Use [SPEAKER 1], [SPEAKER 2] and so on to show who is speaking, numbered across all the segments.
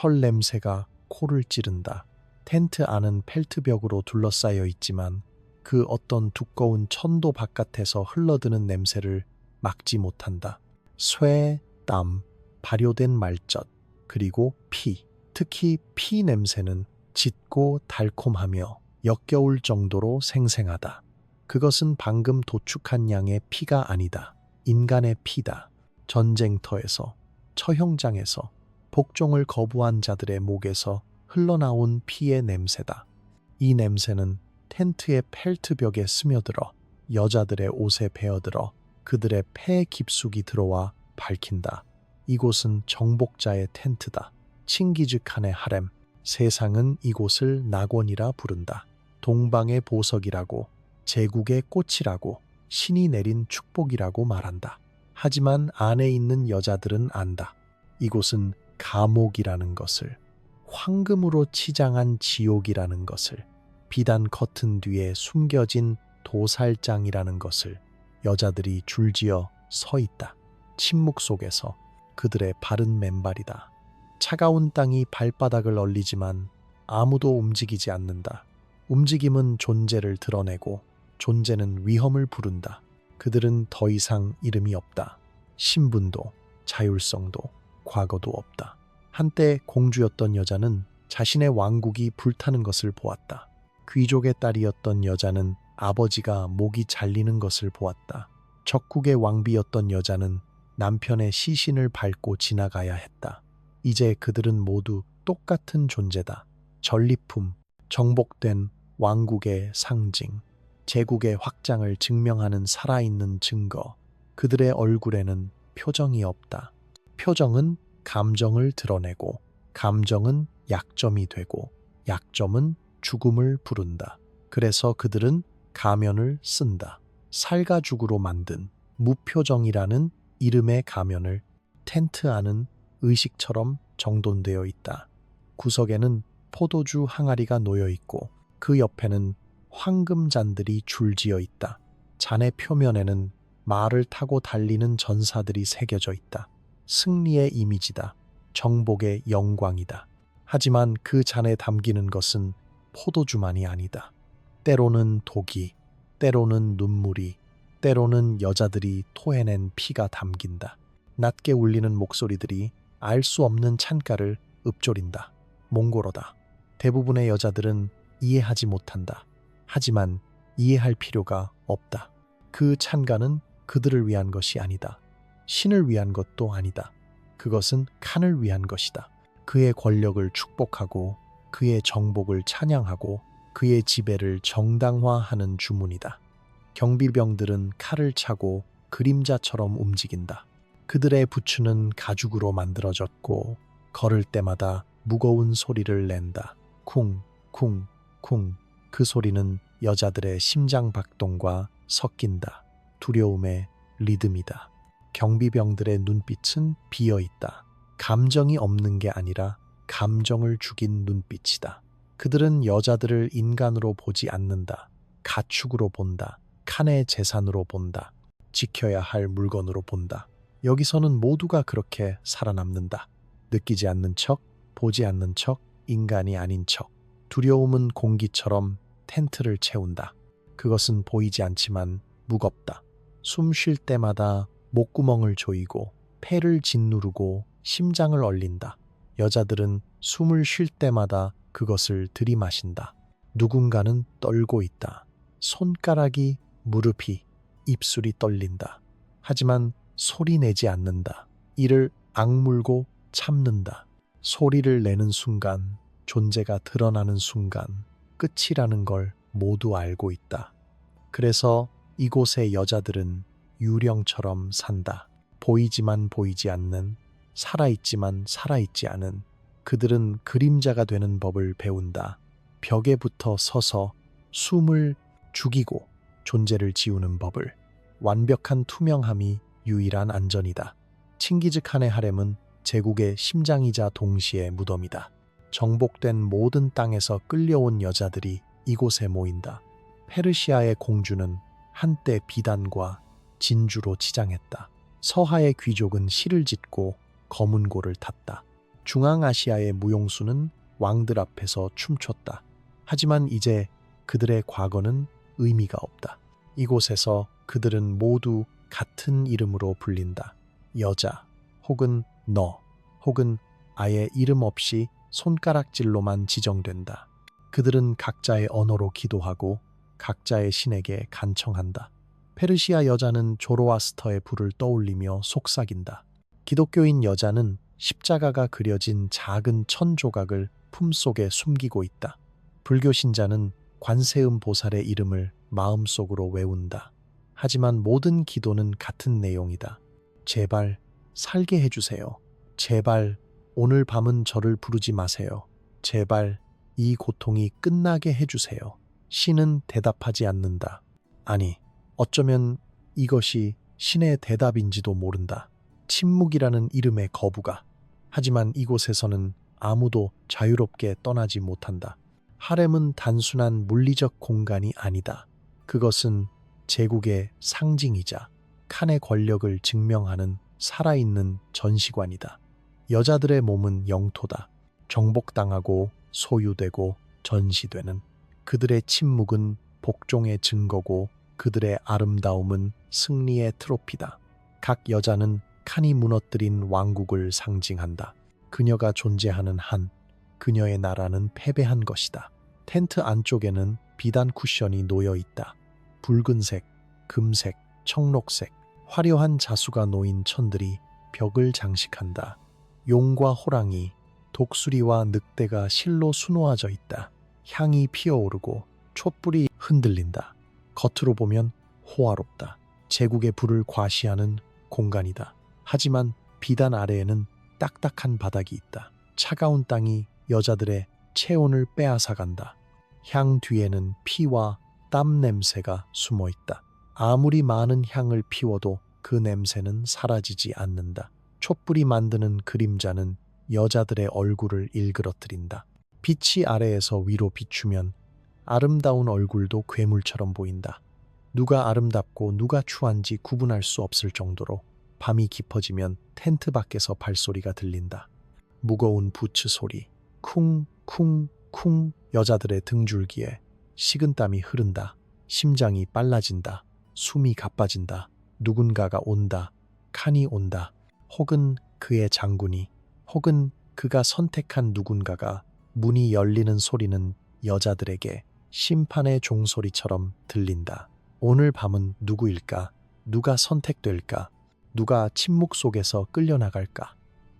[SPEAKER 1] 철 냄새가 코를 찌른다. 텐트 안은 펠트벽으로 둘러싸여 있지만 그 어떤 두꺼운 천도 바깥에서 흘러드는 냄새를 막지 못한다. 쇠, 땀, 발효된 말젓, 그리고 피. 특히 피 냄새는 짙고 달콤하며 역겨울 정도로 생생하다. 그것은 방금 도축한 양의 피가 아니다. 인간의 피다. 전쟁터에서, 처형장에서, 복종을 거부한 자들의 목에서 흘러나온 피의 냄새다. 이 냄새는 텐트의 펠트벽에 스며들어 여자들의 옷에 베어들어 그들의 폐 깊숙이 들어와 밝힌다. 이곳은 정복자의 텐트다. 칭기즈칸의 하렘. 세상은 이곳을 낙원이라 부른다. 동방의 보석이라고, 제국의 꽃이라고, 신이 내린 축복이라고 말한다. 하지만 안에 있는 여자들은 안다. 이곳은 감옥이라는 것을, 황금으로 치장한 지옥이라는 것을, 비단 커튼 뒤에 숨겨진 도살장이라는 것을. 여자들이 줄지어 서 있다. 침묵 속에서 그들의 발은 맨발이다. 차가운 땅이 발바닥을 얼리지만 아무도 움직이지 않는다. 움직임은 존재를 드러내고 존재는 위험을 부른다. 그들은 더 이상 이름이 없다. 신분도, 자율성도, 과거도 없다. 한때 공주였던 여자는 자신의 왕국이 불타는 것을 보았다. 귀족의 딸이었던 여자는 아버지가 목이 잘리는 것을 보았다. 적국의 왕비였던 여자는 남편의 시신을 밟고 지나가야 했다. 이제 그들은 모두 똑같은 존재다. 전리품, 정복된 왕국의 상징, 제국의 확장을 증명하는 살아있는 증거. 그들의 얼굴에는 표정이 없다. 표정은 감정을 드러내고, 감정은 약점이 되고, 약점은 죽음을 부른다. 그래서 그들은 가면을 쓴다. 살가죽으로 만든 무표정이라는 이름의 가면을. 텐트 안은 의식처럼 정돈되어 있다. 구석에는 포도주 항아리가 놓여 있고 그 옆에는 황금잔들이 줄지어 있다. 잔의 표면에는 말을 타고 달리는 전사들이 새겨져 있다. 승리의 이미지다. 정복의 영광이다. 하지만 그 잔에 담기는 것은 포도주만이 아니다. 때로는 독이, 때로는 눈물이, 때로는 여자들이 토해낸 피가 담긴다. 낮게 울리는 목소리들이 알 수 없는 찬가를 읊조린다. 몽골어다. 대부분의 여자들은 이해하지 못한다. 하지만 이해할 필요가 없다. 그 찬가는 그들을 위한 것이 아니다. 신을 위한 것도 아니다. 그것은 칸을 위한 것이다. 그의 권력을 축복하고 그의 정복을 찬양하고 그의 지배를 정당화하는 주문이다. 경비병들은 칼을 차고 그림자처럼 움직인다. 그들의 부츠는 가죽으로 만들어졌고 걸을 때마다 무거운 소리를 낸다. 쿵, 쿵, 쿵. 그 소리는 여자들의 심장 박동과 섞인다. 두려움의 리듬이다. 경비병들의 눈빛은 비어있다. 감정이 없는 게 아니라 감정을 죽인 눈빛이다. 그들은 여자들을 인간으로 보지 않는다. 가축으로 본다. 칸의 재산으로 본다. 지켜야 할 물건으로 본다. 여기서는 모두가 그렇게 살아남는다. 느끼지 않는 척, 보지 않는 척, 인간이 아닌 척. 두려움은 공기처럼 텐트를 채운다. 그것은 보이지 않지만 무겁다. 숨 쉴 때마다 목구멍을 조이고 폐를 짓누르고 심장을 얼린다. 여자들은 숨을 쉴 때마다 그것을 들이마신다. 누군가는 떨고 있다. 손가락이, 무릎이, 입술이 떨린다. 하지만 소리 내지 않는다. 이를 악물고 참는다. 소리를 내는 순간, 존재가 드러나는 순간, 끝이라는 걸 모두 알고 있다. 그래서 이곳의 여자들은 유령처럼 산다. 보이지만 보이지 않는, 살아있지만 살아있지 않은. 그들은 그림자가 되는 법을 배운다. 벽에 붙어 서서 숨을 죽이고 존재를 지우는 법을. 완벽한 투명함이 유일한 안전이다. 칭기즈칸의 하렘은 제국의 심장이자 동시에 무덤이다. 정복된 모든 땅에서 끌려온 여자들이 이곳에 모인다. 페르시아의 공주는 한때 비단과 진주로 치장했다. 서하의 귀족은 실을 짓고 검은고를 탔다. 중앙아시아의 무용수는 왕들 앞에서 춤췄다. 하지만 이제 그들의 과거는 의미가 없다. 이곳에서 그들은 모두 같은 이름으로 불린다. 여자, 혹은 너, 혹은 아예 이름 없이 손가락질로만 지정된다. 그들은 각자의 언어로 기도하고 각자의 신에게 간청한다. 페르시아 여자는 조로아스터의 불을 떠올리며 속삭인다. 기독교인 여자는 십자가가 그려진 작은 천 조각을 품속에 숨기고 있다. 불교 신자는 관세음 보살의 이름을 마음속으로 외운다. 하지만 모든 기도는 같은 내용이다. 제발 살게 해주세요. 제발 오늘 밤은 저를 부르지 마세요. 제발 이 고통이 끝나게 해주세요. 신은 대답하지 않는다. 아니, 어쩌면 이것이 신의 대답인지도 모른다. 침묵이라는 이름의 거부가. 하지만 이곳에서는 아무도 자유롭게 떠나지 못한다. 하렘은 단순한 물리적 공간이 아니다. 그것은 제국의 상징이자 칸의 권력을 증명하는 살아있는 전시관이다. 여자들의 몸은 영토다. 정복당하고 소유되고 전시되는 그들의 침묵은 복종의 증거고 그들의 아름다움은 승리의 트로피다. 각 여자는 칸이 무너뜨린 왕국을 상징한다. 그녀가 존재하는 한, 그녀의 나라는 패배한 것이다. 텐트 안쪽에는 비단 쿠션이 놓여 있다. 붉은색, 금색, 청록색, 화려한 자수가 놓인 천들이 벽을 장식한다. 용과 호랑이, 독수리와 늑대가 실로 수놓아져 있다. 향이 피어오르고 촛불이 흔들린다. 겉으로 보면 호화롭다. 제국의 불을 과시하는 공간이다. 하지만 비단 아래에는 딱딱한 바닥이 있다. 차가운 땅이 여자들의 체온을 빼앗아간다. 향 뒤에는 피와 땀 냄새가 숨어 있다. 아무리 많은 향을 피워도 그 냄새는 사라지지 않는다. 촛불이 만드는 그림자는 여자들의 얼굴을 일그러뜨린다. 빛이 아래에서 위로 비추면 아름다운 얼굴도 괴물처럼 보인다. 누가 아름답고 누가 추한지 구분할 수 없을 정도로 밤이 깊어지면 텐트 밖에서 발소리가 들린다. 무거운 부츠 소리, 쿵쿵쿵. 여자들의 등줄기에 식은땀이 흐른다. 심장이 빨라진다. 숨이 가빠진다. 누군가가 온다. 칸이 온다. 혹은 그의 장군이, 혹은 그가 선택한 누군가가. 문이 열리는 소리는 여자들에게 심판의 종소리처럼 들린다. 오늘 밤은 누구일까? 누가 선택될까? 누가 침묵 속에서 끌려나갈까?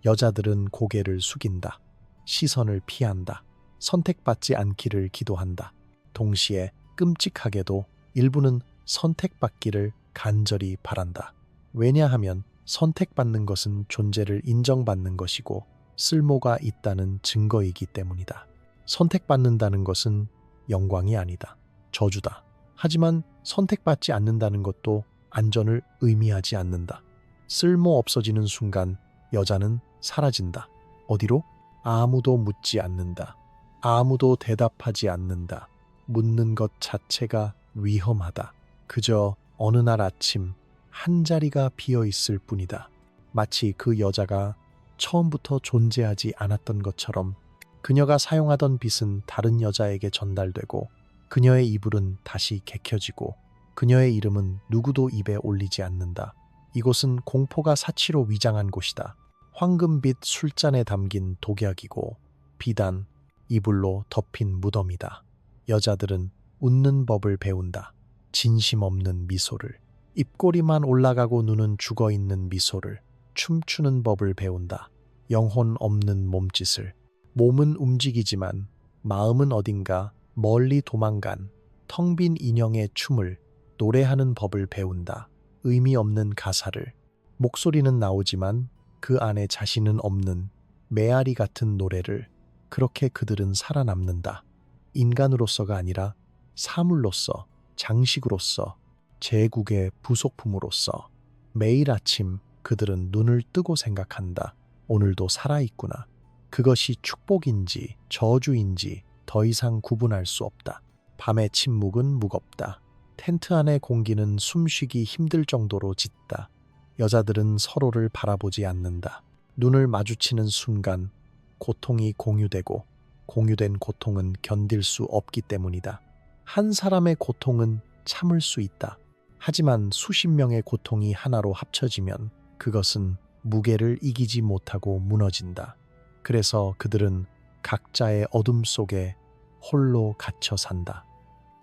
[SPEAKER 1] 여자들은 고개를 숙인다. 시선을 피한다. 선택받지 않기를 기도한다. 동시에 끔찍하게도 일부는 선택받기를 간절히 바란다. 왜냐하면 선택받는 것은 존재를 인정받는 것이고 쓸모가 있다는 증거이기 때문이다. 선택받는다는 것은 영광이 아니다. 저주다. 하지만 선택받지 않는다는 것도 안전을 의미하지 않는다. 쓸모 없어지는 순간 여자는 사라진다. 어디로? 아무도 묻지 않는다. 아무도 대답하지 않는다. 묻는 것 자체가 위험하다. 그저 어느 날 아침 한 자리가 비어 있을 뿐이다. 마치 그 여자가 처음부터 존재하지 않았던 것처럼 그녀가 사용하던 빛은 다른 여자에게 전달되고 그녀의 이불은 다시 개켜지고 그녀의 이름은 누구도 입에 올리지 않는다. 이곳은 공포가 사치로 위장한 곳이다. 황금빛 술잔에 담긴 독약이고 비단, 이불로 덮인 무덤이다. 여자들은 웃는 법을 배운다. 진심 없는 미소를, 입꼬리만 올라가고 눈은 죽어있는 미소를, 춤추는 법을 배운다. 영혼 없는 몸짓을. 몸은 움직이지만 마음은 어딘가 멀리 도망간 텅 빈 인형의 춤을 노래하는 법을 배운다. 의미 없는 가사를. 목소리는 나오지만 그 안에 자신은 없는 메아리 같은 노래를. 그렇게 그들은 살아남는다. 인간으로서가 아니라 사물로서, 장식으로서, 제국의 부속품으로서. 매일 아침 그들은 눈을 뜨고 생각한다. 오늘도 살아있구나. 그것이 축복인지 저주인지 더 이상 구분할 수 없다. 밤의 침묵은 무겁다. 텐트 안의 공기는 숨쉬기 힘들 정도로 짙다. 여자들은 서로를 바라보지 않는다. 눈을 마주치는 순간 고통이 공유되고 공유된 고통은 견딜 수 없기 때문이다. 한 사람의 고통은 참을 수 있다. 하지만 수십 명의 고통이 하나로 합쳐지면 그것은 무게를 이기지 못하고 무너진다. 그래서 그들은 각자의 어둠 속에 홀로 갇혀 산다.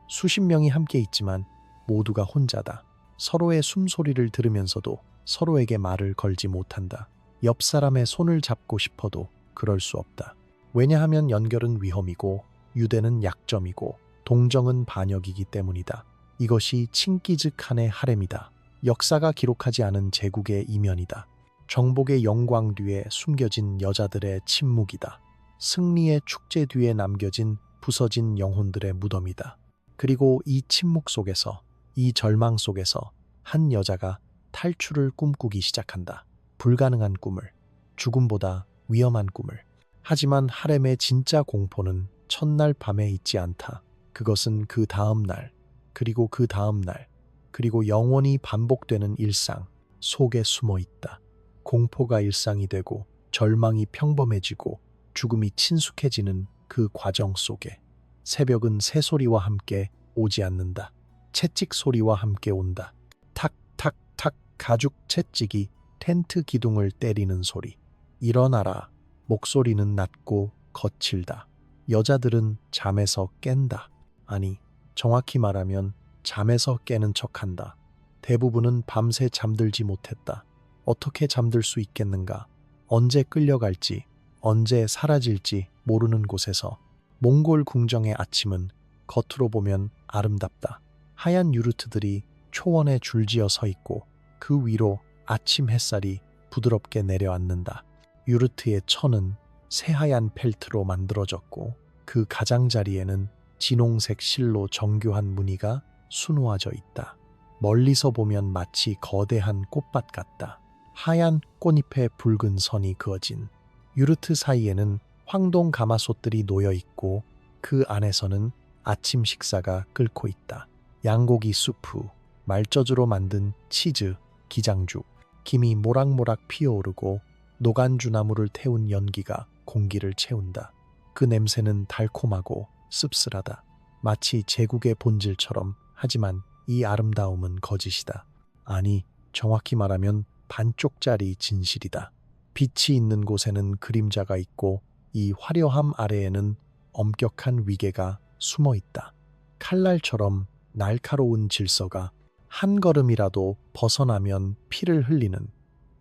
[SPEAKER 1] 수십 명이 함께 있지만 모두가 혼자다. 서로의 숨소리를 들으면서도 서로에게 말을 걸지 못한다. 옆 사람의 손을 잡고 싶어도 그럴 수 없다. 왜냐하면 연결은 위험이고 유대는 약점이고 동정은 반역이기 때문이다. 이것이 칭기즈칸의 하렘이다. 역사가 기록하지 않은 제국의 이면이다. 정복의 영광 뒤에 숨겨진 여자들의 침묵이다. 승리의 축제 뒤에 남겨진 부서진 영혼들의 무덤이다. 그리고 이 침묵 속에서, 이 절망 속에서 한 여자가 탈출을 꿈꾸기 시작한다. 불가능한 꿈을, 죽음보다 위험한 꿈을. 하지만 하렘의 진짜 공포는 첫날 밤에 있지 않다. 그것은 그 다음 날, 그리고 그 다음 날, 그리고 영원히 반복되는 일상 속에 숨어 있다. 공포가 일상이 되고 절망이 평범해지고 죽음이 친숙해지는 그 과정 속에 새벽은 새소리와 함께 오지 않는다. 채찍 소리와 함께 온다. 탁탁탁 가죽 채찍이 텐트 기둥을 때리는 소리. 일어나라. 목소리는 낮고 거칠다. 여자들은 잠에서 깬다. 아니, 정확히 말하면 잠에서 깨는 척한다. 대부분은 밤새 잠들지 못했다. 어떻게 잠들 수 있겠는가? 언제 끌려갈지, 언제 사라질지 모르는 곳에서 몽골 궁정의 아침은 겉으로 보면 아름답다. 하얀 유르트들이 초원에 줄지어 서 있고 그 위로 아침 햇살이 부드럽게 내려앉는다. 유르트의 천은 새하얀 펠트로 만들어졌고 그 가장자리에는 진홍색 실로 정교한 무늬가 수놓아져 있다. 멀리서 보면 마치 거대한 꽃밭 같다. 하얀 꽃잎에 붉은 선이 그어진 유르트 사이에는 황동 가마솥들이 놓여 있고 그 안에서는 아침 식사가 끓고 있다. 양고기 수프, 말젖으로 만든 치즈, 기장죽, 김이 모락모락 피어오르고 노간주나무를 태운 연기가 공기를 채운다. 그 냄새는 달콤하고 씁쓸하다. 마치 제국의 본질처럼. 하지만 이 아름다움은 거짓이다. 아니, 정확히 말하면 반쪽짜리 진실이다. 빛이 있는 곳에는 그림자가 있고 이 화려함 아래에는 엄격한 위계가 숨어 있다. 칼날처럼 날카로운 질서가 한 걸음이라도 벗어나면 피를 흘리는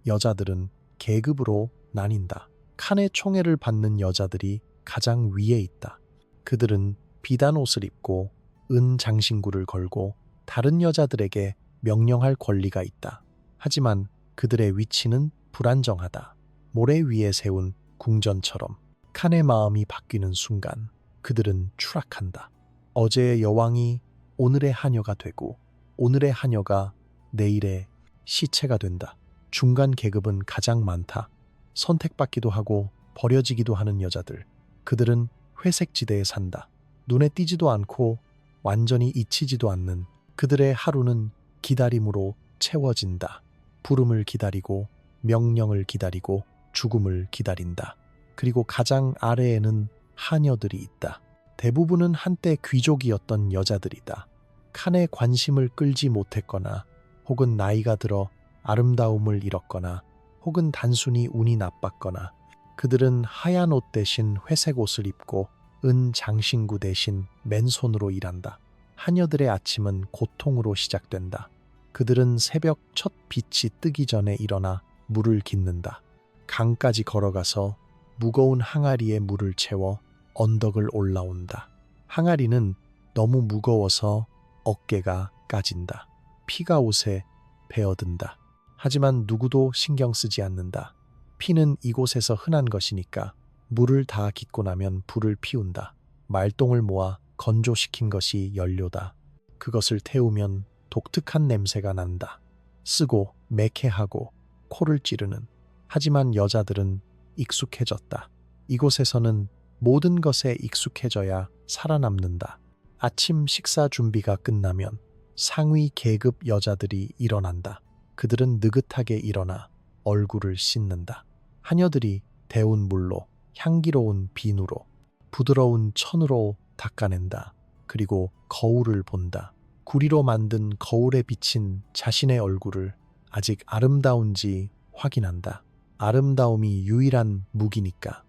[SPEAKER 1] 여자들은 계급으로 나뉜다. 칸의 총애를 받는 여자들이 가장 위에 있다. 그들은 비단 옷을 입고 은 장신구를 걸고 다른 여자들에게 명령할 권리가 있다. 하지만 그들의 위치는 불안정하다. 모래 위에 세운 궁전처럼 칸의 마음이 바뀌는 순간 그들은 추락한다. 어제의 여왕이 오늘의 하녀가 되고 오늘의 하녀가 내일의 시체가 된다. 중간 계급은 가장 많다. 선택받기도 하고 버려지기도 하는 여자들. 그들은 회색 지대에 산다. 눈에 띄지도 않고 완전히 잊히지도 않는 그들의 하루는 기다림으로 채워진다. 부름을 기다리고 명령을 기다리고 죽음을 기다린다. 그리고 가장 아래에는 하녀들이 있다. 대부분은 한때 귀족이었던 여자들이다. 칸의 관심을 끌지 못했거나 혹은 나이가 들어 아름다움을 잃었거나 혹은 단순히 운이 나빴거나 그들은 하얀 옷 대신 회색 옷을 입고 은 장신구 대신 맨손으로 일한다. 하녀들의 아침은 고통으로 시작된다. 그들은 새벽 첫 빛이 뜨기 전에 일어나 물을 깃는다. 강까지 걸어가서 무거운 항아리에 물을 채워 언덕을 올라온다. 항아리는 너무 무거워서 어깨가 까진다. 피가 옷에 배어든다. 하지만 누구도 신경 쓰지 않는다. 피는 이곳에서 흔한 것이니까 물을 다 깃고 나면 불을 피운다. 말똥을 모아 건조시킨 것이 연료다. 그것을 태우면 독특한 냄새가 난다. 쓰고 매캐하고 코를 찌르는. 하지만 여자들은 익숙해졌다. 이곳에서는 모든 것에 익숙해져야 살아남는다. 아침 식사 준비가 끝나면 상위 계급 여자들이 일어난다. 그들은 느긋하게 일어나 얼굴을 씻는다. 하녀들이 데운 물로 향기로운 비누로, 부드러운 천으로 닦아낸다. 그리고 거울을 본다. 구리로 만든 거울에 비친 자신의 얼굴을 아직 아름다운지 확인한다. 아름다움이 유일한 무기니까,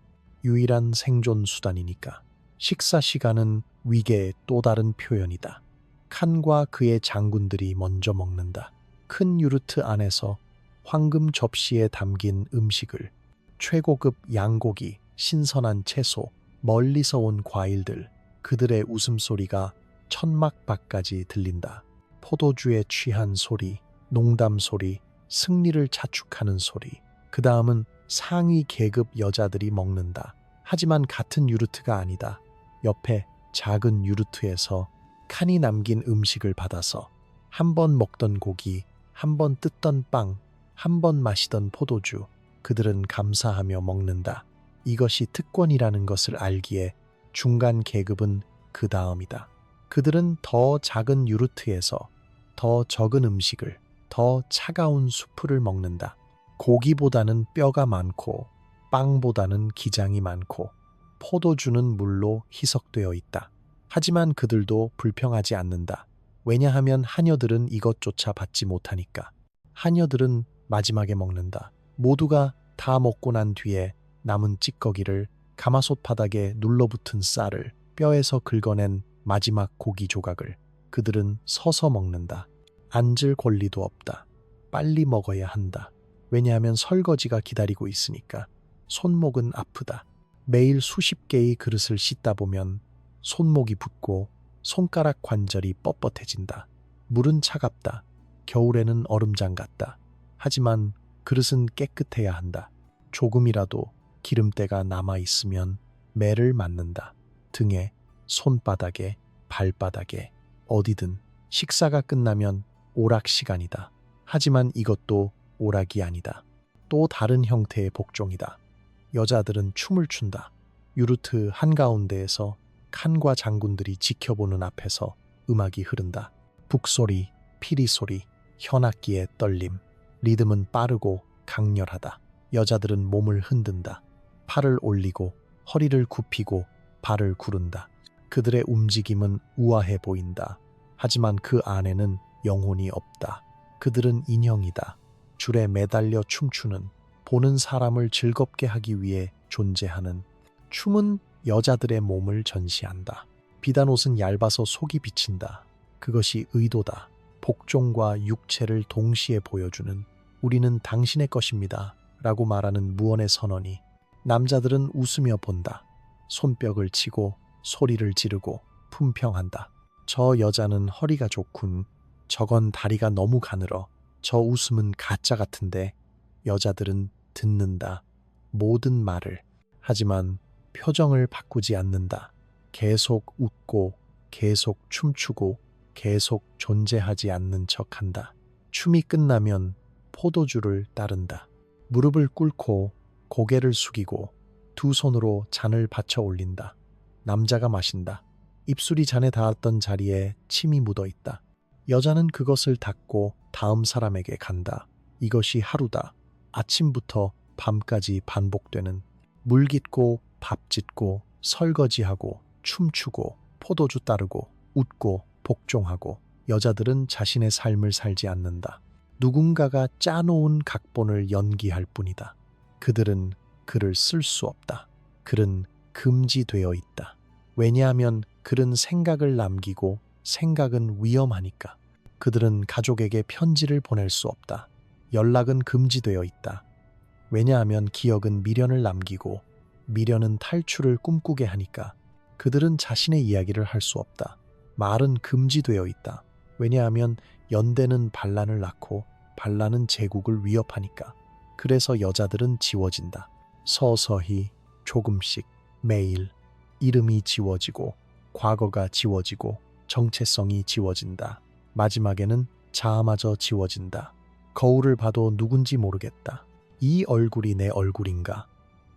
[SPEAKER 1] 유일한 생존 수단이니까. 식사 시간은 위계의 또 다른 표현이다. 칸과 그의 장군들이 먼저 먹는다. 큰 유르트 안에서 황금 접시에 담긴 음식을, 최고급 양고기, 신선한 채소, 멀리서 온 과일들, 그들의 웃음소리가 천막 밖까지 들린다. 포도주에 취한 소리, 농담 소리, 승리를 자축하는 소리. 그 다음은 상위 계급 여자들이 먹는다. 하지만 같은 유르트가 아니다. 옆에 작은 유르트에서 칸이 남긴 음식을 받아서 한 번 먹던 고기, 한 번 뜯던 빵, 한 번 마시던 포도주, 그들은 감사하며 먹는다. 이것이 특권이라는 것을 알기에 중간 계급은 그 다음이다. 그들은 더 작은 유르트에서 더 적은 음식을, 더 차가운 수프를 먹는다. 고기보다는 뼈가 많고, 빵보다는 기장이 많고, 포도주는 물로 희석되어 있다. 하지만 그들도 불평하지 않는다. 왜냐하면 하녀들은 이것조차 받지 못하니까. 하녀들은 마지막에 먹는다. 모두가 다 먹고 난 뒤에 남은 찌꺼기를, 가마솥 바닥에 눌러붙은 쌀을, 뼈에서 긁어낸 마지막 고기 조각을 그들은 서서 먹는다. 앉을 권리도 없다. 빨리 먹어야 한다. 왜냐하면 설거지가 기다리고 있으니까. 손목은 아프다. 매일 수십 개의 그릇을 씻다 보면 손목이 붓고 손가락 관절이 뻣뻣해진다. 물은 차갑다. 겨울에는 얼음장 같다. 하지만 그릇은 깨끗해야 한다. 조금이라도 기름때가 남아있으면 매를 맞는다. 등에, 손바닥에, 발바닥에, 어디든. 식사가 끝나면 오락 시간이다. 하지만 이것도 오락이 아니다. 또 다른 형태의 복종이다. 여자들은 춤을 춘다. 유르트 한가운데에서 칸과 장군들이 지켜보는 앞에서 음악이 흐른다. 북소리, 피리소리, 현악기의 떨림. 리듬은 빠르고 강렬하다. 여자들은 몸을 흔든다. 팔을 올리고 허리를 굽히고 발을 구른다. 그들의 움직임은 우아해 보인다. 하지만 그 안에는 영혼이 없다. 그들은 인형이다. 줄에 매달려 춤추는, 보는 사람을 즐겁게 하기 위해 존재하는. 춤은 여자들의 몸을 전시한다. 비단 옷은 얇아서 속이 비친다. 그것이 의도다. 복종과 육체를 동시에 보여주는, 우리는 당신의 것입니다 라고 말하는 무언의 선언이. 남자들은 웃으며 본다. 손뼉을 치고 소리를 지르고 품평한다. 저 여자는 허리가 좋군. 저건 다리가 너무 가늘어. 저 웃음은 가짜 같은데. 여자들은 듣는다. 모든 말을. 하지만 표정을 바꾸지 않는다. 계속 웃고 계속 춤추고 계속 존재하지 않는 척한다. 춤이 끝나면 포도주를 따른다. 무릎을 꿇고 고개를 숙이고 두 손으로 잔을 받쳐 올린다. 남자가 마신다. 입술이 잔에 닿았던 자리에 침이 묻어 있다. 여자는 그것을 닦고 다음 사람에게 간다. 이것이 하루다. 아침부터 밤까지 반복되는. 물 깃고 밥 짓고 설거지하고 춤추고 포도주 따르고 웃고 복종하고. 여자들은 자신의 삶을 살지 않는다. 누군가가 짜놓은 각본을 연기할 뿐이다. 그들은 글을 쓸 수 없다. 글은 금지되어 있다. 왜냐하면 글은 생각을 남기고 생각은 위험하니까. 그들은 가족에게 편지를 보낼 수 없다. 연락은 금지되어 있다. 왜냐하면 기억은 미련을 남기고 미련은 탈출을 꿈꾸게 하니까. 그들은 자신의 이야기를 할 수 없다. 말은 금지되어 있다. 왜냐하면 연대는 반란을 낳고 반란은 제국을 위협하니까. 그래서 여자들은 지워진다. 서서히, 조금씩, 매일. 이름이 지워지고 과거가 지워지고 정체성이 지워진다. 마지막에는 자아마저 지워진다. 거울을 봐도 누군지 모르겠다. 이 얼굴이 내 얼굴인가?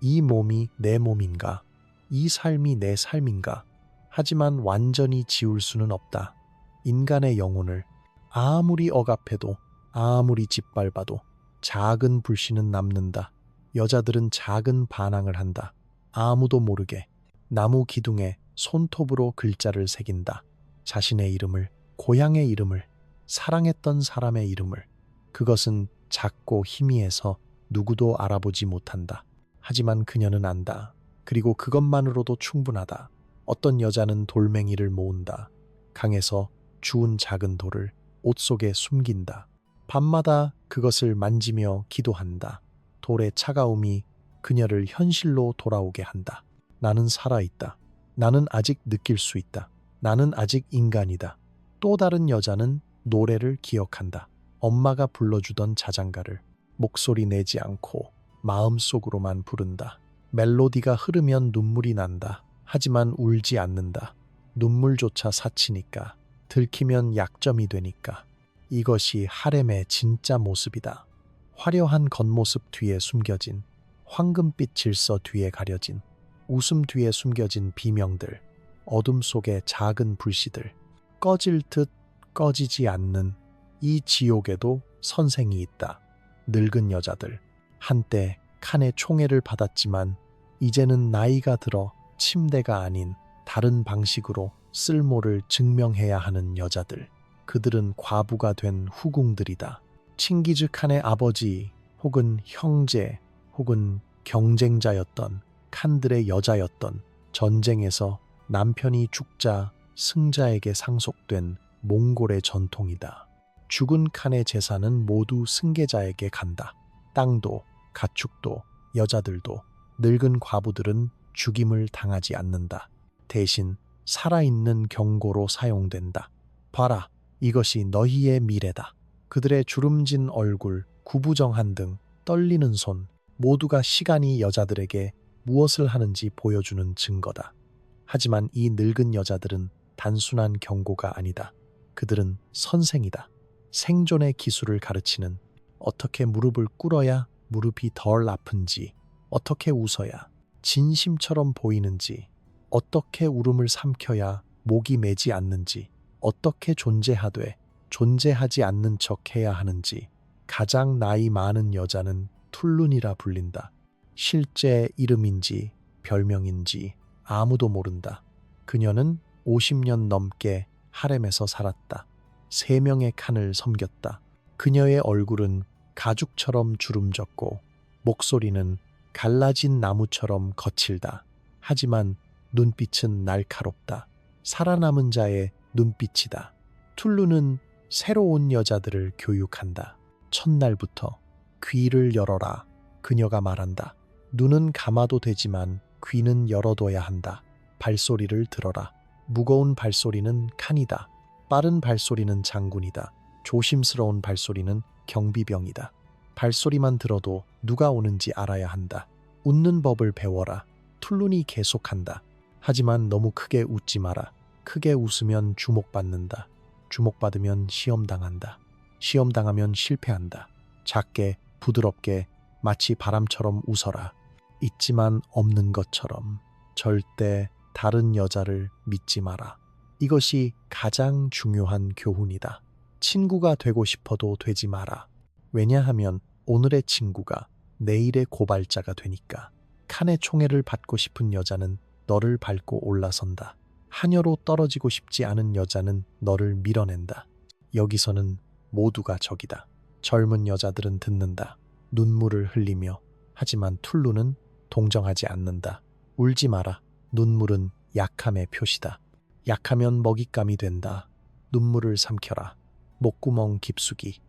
[SPEAKER 1] 이 몸이 내 몸인가? 이 삶이 내 삶인가? 하지만 완전히 지울 수는 없다. 인간의 영혼을 아무리 억압해도 아무리 짓밟아도 작은 불씨는 남는다. 여자들은 작은 반항을 한다. 아무도 모르게 나무 기둥에 손톱으로 글자를 새긴다. 자신의 이름을, 고향의 이름을, 사랑했던 사람의 이름을. 그것은 작고 희미해서 누구도 알아보지 못한다. 하지만 그녀는 안다. 그리고 그것만으로도 충분하다. 어떤 여자는 돌멩이를 모은다. 강에서 주운 작은 돌을 옷 속에 숨긴다. 밤마다 그것을 만지며 기도한다. 돌의 차가움이 그녀를 현실로 돌아오게 한다. 나는 살아있다. 나는 아직 느낄 수 있다. 나는 아직 인간이다. 또 다른 여자는 노래를 기억한다. 엄마가 불러주던 자장가를 목소리 내지 않고 마음속으로만 부른다. 멜로디가 흐르면 눈물이 난다. 하지만 울지 않는다. 눈물조차 사치니까, 들키면 약점이 되니까. 이것이 하렘의 진짜 모습이다. 화려한 겉모습 뒤에 숨겨진, 황금빛 질서 뒤에 가려진, 웃음 뒤에 숨겨진 비명들, 어둠 속의 작은 불씨들, 꺼질 듯 꺼지지 않는 이 지옥에도 선생이 있다. 늙은 여자들. 한때 칸의 총애를 받았지만 이제는 나이가 들어 침대가 아닌 다른 방식으로 쓸모를 증명해야 하는 여자들. 그들은 과부가 된 후궁들이다. 칭기즈 칸의 아버지 혹은 형제 혹은 경쟁자였던 칸들의 여자였던, 전쟁에서 남편이 죽자 승자에게 상속된 몽골의 전통이다. 죽은 칸의 재산은 모두 승계자에게 간다. 땅도, 가축도, 여자들도. 늙은 과부들은 죽임을 당하지 않는다. 대신 살아있는 경고로 사용된다. 봐라, 이것이 너희의 미래다. 그들의 주름진 얼굴, 구부정한 등, 떨리는 손, 모두가 시간이 여자들에게 무엇을 하는지 보여주는 증거다. 하지만 이 늙은 여자들은 단순한 경고가 아니다. 그들은 선생이다. 생존의 기술을 가르치는, 어떻게 무릎을 꿇어야 무릎이 덜 아픈지, 어떻게 웃어야 진심처럼 보이는지, 어떻게 울음을 삼켜야 목이 메지 않는지, 어떻게 존재하되 존재하지 않는 척 해야 하는지. 가장 나이 많은 여자는 툴룬이라 불린다. 실제 이름인지 별명인지 아무도 모른다. 그녀는 50년 넘게 하렘에서 살았다. 3명의 칸을 섬겼다. 그녀의 얼굴은 가죽처럼 주름졌고 목소리는 갈라진 나무처럼 거칠다. 하지만 눈빛은 날카롭다. 살아남은 자의 눈빛이다. 툴루는 새로운 여자들을 교육한다. 첫날부터 귀를 열어라. 그녀가 말한다. 눈은 감아도 되지만 귀는 열어둬야 한다. 발소리를 들어라. 무거운 발소리는 칸이다. 빠른 발소리는 장군이다. 조심스러운 발소리는 경비병이다. 발소리만 들어도 누가 오는지 알아야 한다. 웃는 법을 배워라. 툴룬이 계속한다. 하지만 너무 크게 웃지 마라. 크게 웃으면 주목받는다. 주목받으면 시험당한다. 시험당하면 실패한다. 작게, 부드럽게, 마치 바람처럼 웃어라. 있지만 없는 것처럼. 절대 다른 여자를 믿지 마라. 이것이 가장 중요한 교훈이다. 친구가 되고 싶어도 되지 마라. 왜냐하면 오늘의 친구가 내일의 고발자가 되니까. 칸의 총애를 받고 싶은 여자는 너를 밟고 올라선다. 하녀로 떨어지고 싶지 않은 여자는 너를 밀어낸다. 여기서는 모두가 적이다. 젊은 여자들은 듣는다. 눈물을 흘리며. 하지만 툴루는 동정하지 않는다. 울지 마라. 눈물은 약함의 표시다. 약하면 먹잇감이 된다. 눈물을 삼켜라. 목구멍 깊숙이.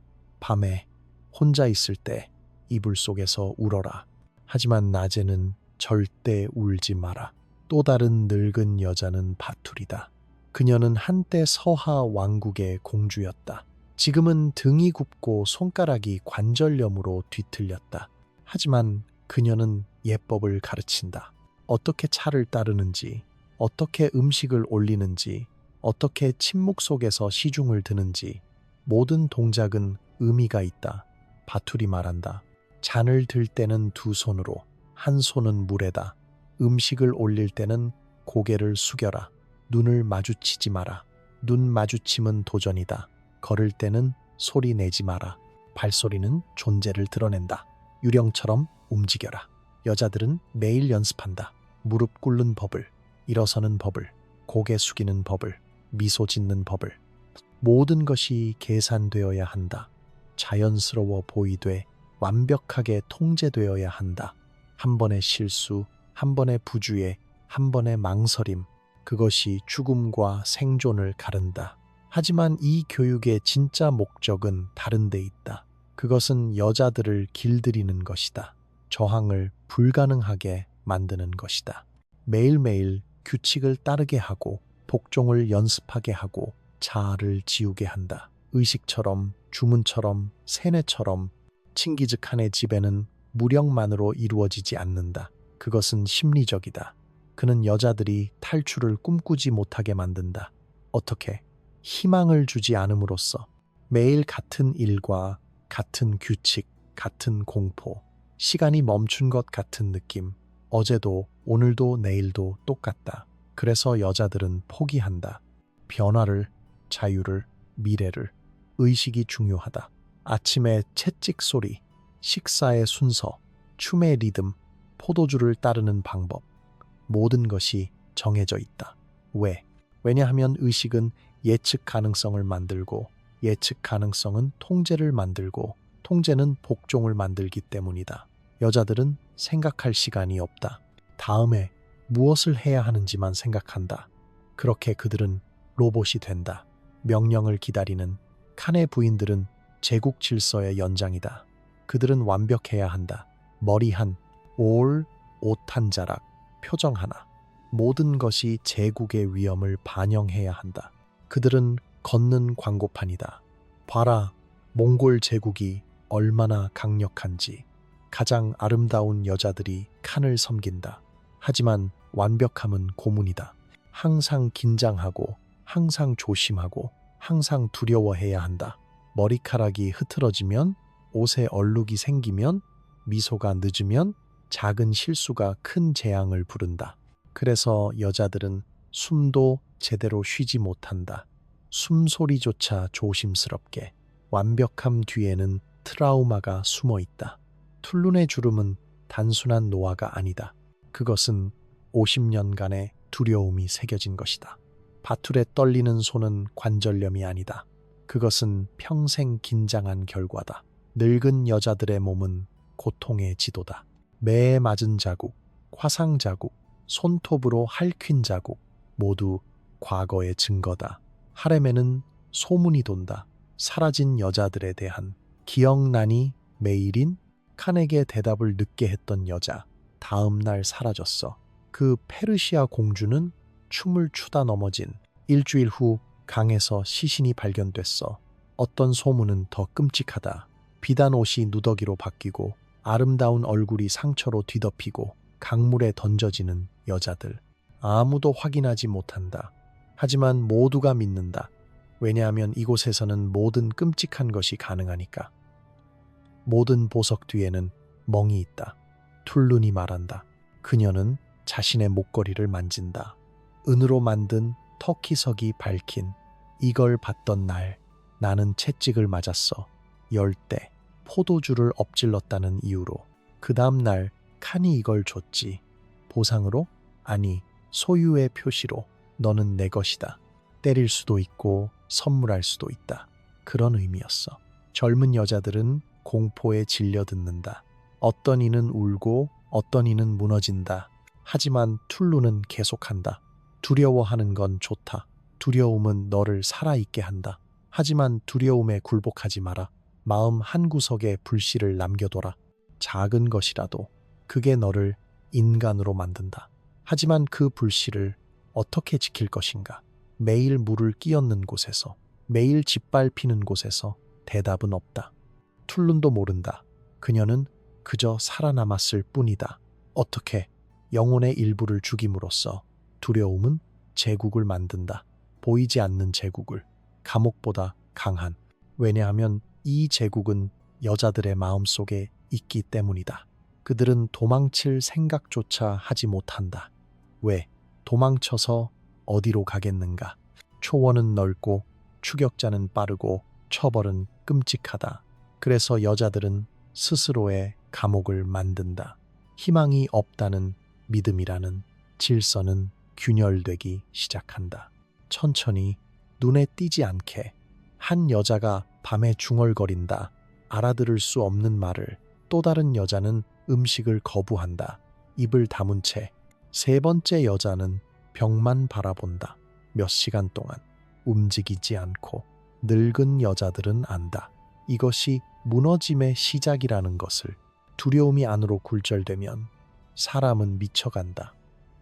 [SPEAKER 1] 밤에 혼자 있을 때 이불 속에서 울어라. 하지만 낮에는 절대 울지 마라. 또 다른 늙은 여자는 바툴이다. 그녀는 한때 서하 왕국의 공주였다. 지금은 등이 굽고 손가락이 관절염으로 뒤틀렸다. 하지만 그녀는 예법을 가르친다. 어떻게 차를 따르는지, 어떻게 음식을 올리는지, 어떻게 침묵 속에서 시중을 드는지. 모든 동작은 의미가 있다. 바툴이 말한다. 잔을 들 때는 두 손으로, 한 손은 물에다. 음식을 올릴 때는 고개를 숙여라. 눈을 마주치지 마라. 눈 마주침은 도전이다. 걸을 때는 소리 내지 마라. 발소리는 존재를 드러낸다. 유령처럼 움직여라. 여자들은 매일 연습한다. 무릎 꿇는 법을, 일어서는 법을, 고개 숙이는 법을, 미소 짓는 법을. 모든 것이 계산되어야 한다. 자연스러워 보이되 완벽하게 통제되어야 한다. 한 번의 실수, 한 번의 부주의, 한 번의 망설임, 그것이 죽음과 생존을 가른다. 하지만 이 교육의 진짜 목적은 다른 데 있다. 그것은 여자들을 길들이는 것이다. 저항을 불가능하게 만드는 것이다. 매일매일 규칙을 따르게 하고 복종을 연습하게 하고 자아를 지우게 한다. 의식처럼, 주문처럼, 세뇌처럼. 칭기즈칸의 지배는 무력만으로 이루어지지 않는다. 그것은 심리적이다. 그는 여자들이 탈출을 꿈꾸지 못하게 만든다. 어떻게? 희망을 주지 않음으로써. 매일 같은 일과 같은 규칙, 같은 공포, 시간이 멈춘 것 같은 느낌. 어제도 오늘도 내일도 똑같다. 그래서 여자들은 포기한다. 변화를, 자유를, 미래를. 의식이 중요하다. 아침의 채찍 소리, 식사의 순서, 춤의 리듬, 포도주를 따르는 방법. 모든 것이 정해져 있다. 왜? 왜냐하면 의식은 예측 가능성을 만들고 예측 가능성은 통제를 만들고 통제는 복종을 만들기 때문이다. 여자들은 생각할 시간이 없다. 다음에 무엇을 해야 하는지만 생각한다. 그렇게 그들은 로봇이 된다. 명령을 기다리는. 칸의 부인들은 제국 질서의 연장이다. 그들은 완벽해야 한다. 머리 한, 옷 한 자락, 표정 하나. 모든 것이 제국의 위험을 반영해야 한다. 그들은 걷는 광고판이다. 봐라, 몽골 제국이 얼마나 강력한지. 가장 아름다운 여자들이 칸을 섬긴다. 하지만 완벽함은 고문이다. 항상 긴장하고, 항상 조심하고, 항상 두려워해야 한다. 머리카락이 흐트러지면, 옷에 얼룩이 생기면, 미소가 늦으면 작은 실수가 큰 재앙을 부른다. 그래서 여자들은 숨도 제대로 쉬지 못한다. 숨소리조차 조심스럽게. 완벽함 뒤에는 트라우마가 숨어 있다. 툴룬의 주름은 단순한 노화가 아니다. 그것은 50년간의 두려움이 새겨진 것이다. 바툴에 떨리는 손은 관절염이 아니다. 그것은 평생 긴장한 결과다. 늙은 여자들의 몸은 고통의 지도다. 매에 맞은 자국, 화상 자국, 손톱으로 핥힌 자국, 모두 과거의 증거다. 하렘에는 소문이 돈다. 사라진 여자들에 대한. 기억나니? 메일인? 칸에게 대답을 늦게 했던 여자. 다음 날 사라졌어. 그 페르시아 공주는 춤을 추다 넘어진. 일주일 후 강에서 시신이 발견됐어. 어떤 소문은 더 끔찍하다. 비단 옷이 누더기로 바뀌고 아름다운 얼굴이 상처로 뒤덮이고 강물에 던져지는 여자들. 아무도 확인하지 못한다. 하지만 모두가 믿는다. 왜냐하면 이곳에서는 모든 끔찍한 것이 가능하니까. 모든 보석 뒤에는 멍이 있다. 툴룬이 말한다. 그녀는 자신의 목걸이를 만진다. 은으로 만든 터키석이 밝힌. 이걸 봤던 날 나는 채찍을 맞았어. 열대. 포도주를 엎질렀다는 이유로. 그 다음 날 칸이 이걸 줬지. 보상으로? 아니, 소유의 표시로. 너는 내 것이다. 때릴 수도 있고 선물할 수도 있다. 그런 의미였어. 젊은 여자들은 공포에 질려 듣는다. 어떤 이는 울고 어떤 이는 무너진다. 하지만 툴루는 계속한다. 두려워하는 건 좋다. 두려움은 너를 살아있게 한다. 하지만 두려움에 굴복하지 마라. 마음 한구석에 불씨를 남겨둬라. 작은 것이라도 그게 너를 인간으로 만든다. 하지만 그 불씨를 어떻게 지킬 것인가? 매일 물을 끼얹는 곳에서, 매일 짓밟히는 곳에서 대답은 없다. 툴룬도 모른다. 그녀는 그저 살아남았을 뿐이다. 어떻게? 영혼의 일부를 죽임으로써. 두려움은 제국을 만든다. 보이지 않는 제국을. 감옥보다 강한. 왜냐하면 이 제국은 여자들의 마음속에 있기 때문이다. 그들은 도망칠 생각조차 하지 못한다. 왜? 도망쳐서 어디로 가겠는가? 초원은 넓고 추격자는 빠르고 처벌은 끔찍하다. 그래서 여자들은 스스로의 감옥을 만든다. 희망이 없다는 믿음이라는 질서는 균열되기 시작한다. 천천히 눈에 띄지 않게 한 여자가 밤에 중얼거린다. 알아들을 수 없는 말을. 또 다른 여자는 음식을 거부한다. 입을 다문 채. 세 번째 여자는 벽만 바라본다. 몇 시간 동안 움직이지 않고. 늙은 여자들은 안다. 이것이 무너짐의 시작이라는 것을. 두려움이 안으로 굴절되면 사람은 미쳐간다.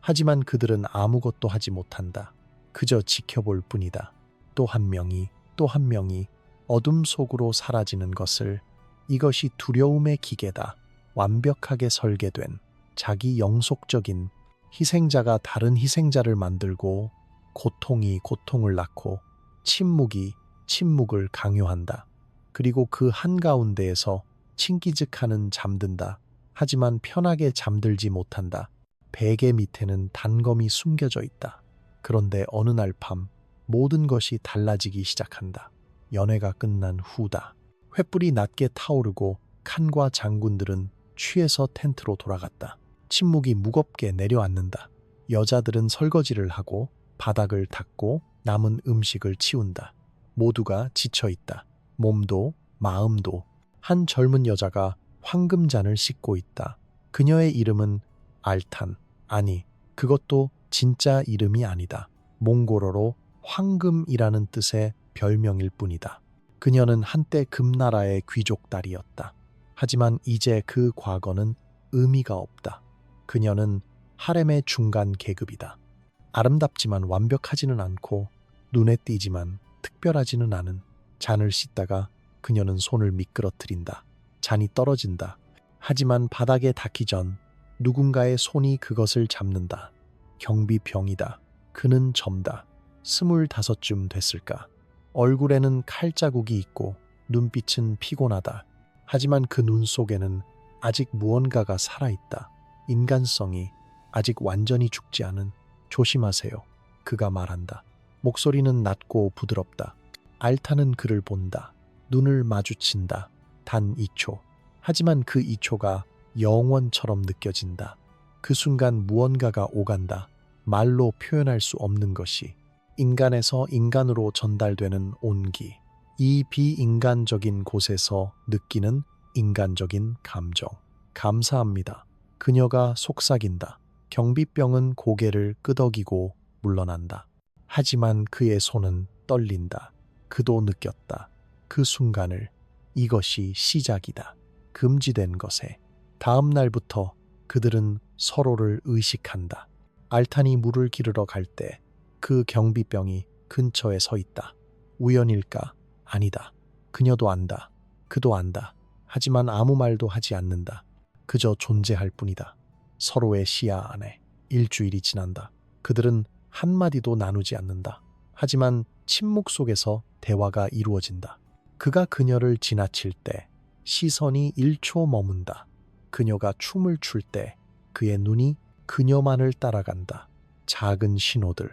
[SPEAKER 1] 하지만 그들은 아무것도 하지 못한다. 그저 지켜볼 뿐이다. 또 한 명이 또 한 명이 어둠 속으로 사라지는 것을. 이것이 두려움의 기계다. 완벽하게 설계된 자기 영속적인 희생자가 다른 희생자를 만들고, 고통이 고통을 낳고, 침묵이 침묵을 강요한다. 그리고 그 한가운데에서 친기즉하는 잠든다. 하지만 편하게 잠들지 못한다. 베개 밑에는 단검이 숨겨져 있다. 그런데 어느 날 밤 모든 것이 달라지기 시작한다. 연회가 끝난 후다. 횃불이 낮게 타오르고 칸과 장군들은 취해서 텐트로 돌아갔다. 침묵이 무겁게 내려앉는다. 여자들은 설거지를 하고 바닥을 닦고 남은 음식을 치운다. 모두가 지쳐있다. 몸도 마음도. 한 젊은 여자가 황금잔을 씻고 있다. 그녀의 이름은 알탄. 아니, 그것도 진짜 이름이 아니다. 몽골어로 황금이라는 뜻의 별명일 뿐이다. 그녀는 한때 금나라의 귀족 딸이었다. 하지만 이제 그 과거는 의미가 없다. 그녀는 하렘의 중간 계급이다. 아름답지만 완벽하지는 않고 눈에 띄지만 특별하지는 않은. 잔을 씻다가 그녀는 손을 미끄러뜨린다. 잔이 떨어진다. 하지만 바닥에 닿기 전 누군가의 손이 그것을 잡는다. 경비병이다. 그는 젊다. 25쯤 됐을까. 얼굴에는 칼자국이 있고 눈빛은 피곤하다. 하지만 그 눈 속에는 아직 무언가가 살아있다. 인간성이 아직 완전히 죽지 않은. 조심하세요. 그가 말한다. 목소리는 낮고 부드럽다. 알타는 그를 본다. 눈을 마주친다. 단 2초. 하지만 그 2초가 영원처럼 느껴진다. 그 순간 무언가가 오간다. 말로 표현할 수 없는 것이. 인간에서 인간으로 전달되는 온기. 이 비인간적인 곳에서 느끼는 인간적인 감정. 감사합니다. 그녀가 속삭인다. 경비병은 고개를 끄덕이고 물러난다. 하지만 그의 손은 떨린다. 그도 느꼈다. 그 순간을. 이것이 시작이다. 금지된 것에. 다음 날부터 그들은 서로를 의식한다. 알탄이 물을 기르러 갈 때 그 경비병이 근처에 서 있다. 우연일까? 아니다. 그녀도 안다. 그도 안다. 하지만 아무 말도 하지 않는다. 그저 존재할 뿐이다. 서로의 시야 안에. 일주일이 지난다. 그들은 한마디도 나누지 않는다. 하지만 침묵 속에서 대화가 이루어진다. 그가 그녀를 지나칠 때 시선이 1초 머문다. 그녀가 춤을 출 때 그의 눈이 그녀만을 따라간다. 작은 신호들,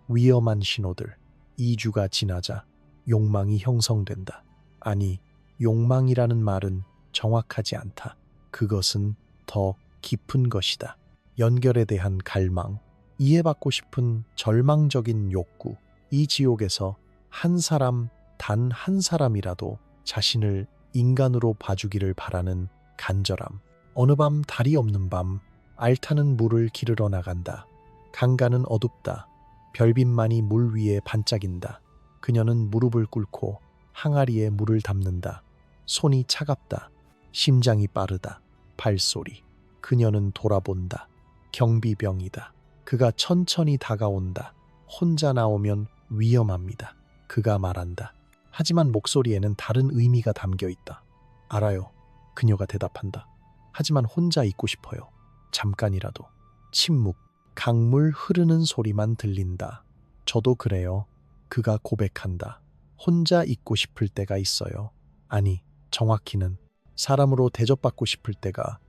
[SPEAKER 1] 위험한 신호들. 2주가 지나자 욕망이 형성된다. 아니, 욕망이라는 말은 정확하지 않다. 그것은 더 깊은 것이다. 연결에 대한 갈망, 이해받고 싶은 절망적인 욕구. 이 지옥에서 한 사람, 단 한 사람이라도 자신을 인간으로 봐주기를 바라는 간절함. 어느 밤 달이 없는 밤, 알타는 물을 기르러 나간다. 강가는 어둡다. 별빛만이 물 위에 반짝인다. 그녀는 무릎을 꿇고 항아리에 물을 담는다. 손이 차갑다. 심장이 빠르다. 발소리. 그녀는 돌아본다. 경비병이다. 그가 천천히 다가온다. 혼자 나오면 위험합니다. 그가 말한다. 하지만 목소리에는 다른 의미가 담겨 있다. 알아요. 그녀가 대답한다. 하지만 혼자 있고 싶어요. 잠깐이라도. 침묵. 강물 흐르는 소리만 들린다. 저도 그래요. 그가 고백한다. 혼자 있고 싶을 때가 있어요. 아니, 정확히는 사람으로 대접받고 싶을 때가.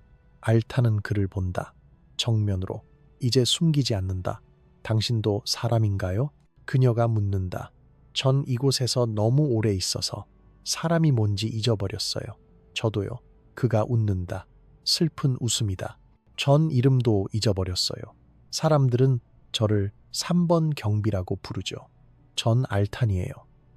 [SPEAKER 1] 알타는 그를 본다. 정면으로. 이제 숨기지 않는다. 당신도 사람인가요? 그녀가 묻는다. 전 이곳에서 너무 오래 있어서 사람이 뭔지 잊어버렸어요. 저도요. 그가 웃는다. 슬픈 웃음이다. 전 이름도 잊어버렸어요. 사람들은 저를 3번 경비라고 부르죠. 전 알탄이에요.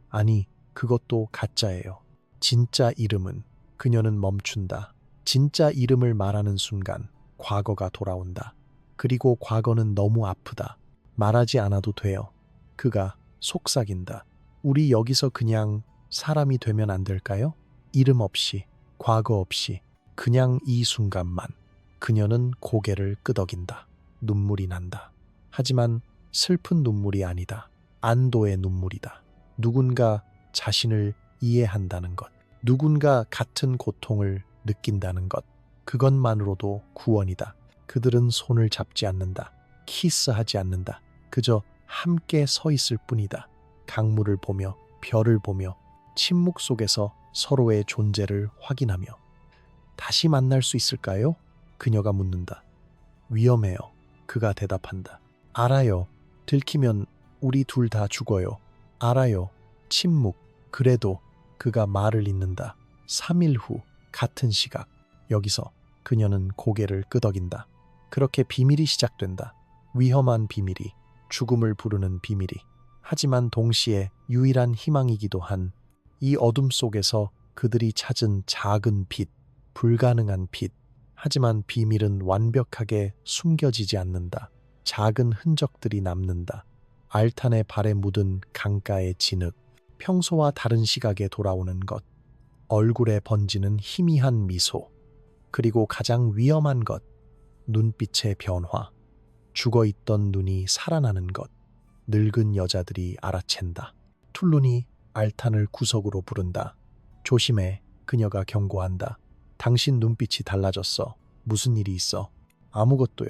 [SPEAKER 1] 아니, 그것도 가짜예요. 진짜 이름은 그녀는 멈춘다. 진짜 이름을 말하는 순간 과거가 돌아온다. 그리고 과거는 너무 아프다. 말하지 않아도 돼요. 그가 속삭인다. 우리 여기서 그냥 사람이 되면 안 될까요? 이름 없이, 과거 없이, 그냥 이 순간만. 그녀는 고개를 끄덕인다. 눈물이 난다. 하지만 슬픈 눈물이 아니다. 안도의 눈물이다. 누군가 자신을 이해한다는 것, 누군가 같은 고통을 느낀다는 것, 그것만으로도 구원이다. 그들은 손을 잡지 않는다. 키스하지 않는다. 그저 함께 서 있을 뿐이다. 강물을 보며, 별을 보며, 침묵 속에서 서로의 존재를 확인하며. 다시 만날 수 있을까요? 그녀가 묻는다. 위험해요. 그가 대답한다. 알아요. 들키면 우리 둘 다 죽어요. 알아요. 침묵. 그래도 그가 말을 잇는다. 3일 후 같은 시각. 여기서 그녀는 고개를 끄덕인다. 그렇게 비밀이 시작된다. 위험한 비밀이, 죽음을 부르는 비밀이. 하지만 동시에 유일한 희망이기도 한 이 어둠 속에서 그들이 찾은 작은 빛, 불가능한 빛. 하지만 비밀은 완벽하게 숨겨지지 않는다. 작은 흔적들이 남는다. 알탄의 발에 묻은 강가의 진흙, 평소와 다른 시각에 돌아오는 것, 얼굴에 번지는 희미한 미소, 그리고 가장 위험한 것, 눈빛의 변화, 죽어있던 눈이 살아나는 것. 늙은 여자들이 알아챈다. 툴룬이 알탄을 구석으로 부른다. 조심해, 그녀가 경고한다. 당신 눈빛이 달라졌어. 무슨 일이 있어? 아무것도요.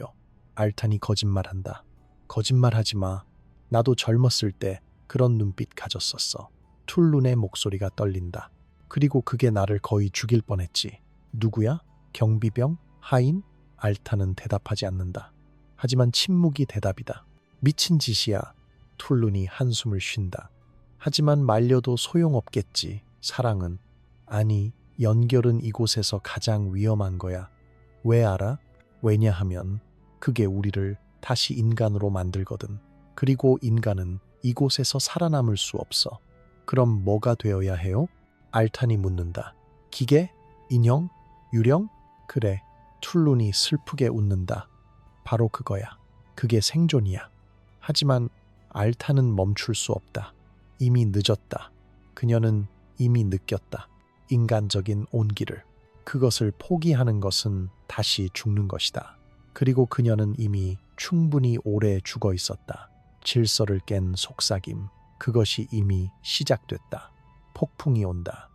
[SPEAKER 1] 알탄이 거짓말한다. 거짓말하지 마. 나도 젊었을 때 그런 눈빛 가졌었어. 툴룬의 목소리가 떨린다. 그리고 그게 나를 거의 죽일 뻔했지. 누구야? 경비병? 하인? 알탄은 대답하지 않는다. 하지만 침묵이 대답이다. 미친 짓이야. 툴룬이 한숨을 쉰다. 하지만 말려도 소용없겠지. 사랑은. 아니, 연결은 이곳에서 가장 위험한 거야. 왜 알아? 왜냐하면 그게 우리를 다시 인간으로 만들거든. 그리고 인간은 이곳에서 살아남을 수 없어. 그럼 뭐가 되어야 해요? 알탄이 묻는다. 기계? 인형? 유령? 그래. 툴룬이 슬프게 웃는다. 바로 그거야. 그게 생존이야. 하지만 알탄은 멈출 수 없다. 이미 늦었다. 그녀는 이미 느꼈다. 인간적인 온기를. 그것을 포기하는 것은 다시 죽는 것이다. 그리고 그녀는 이미 충분히 오래 죽어 있었다. 질서를 깬 속삭임. 그것이 이미 시작됐다. 폭풍이 온다.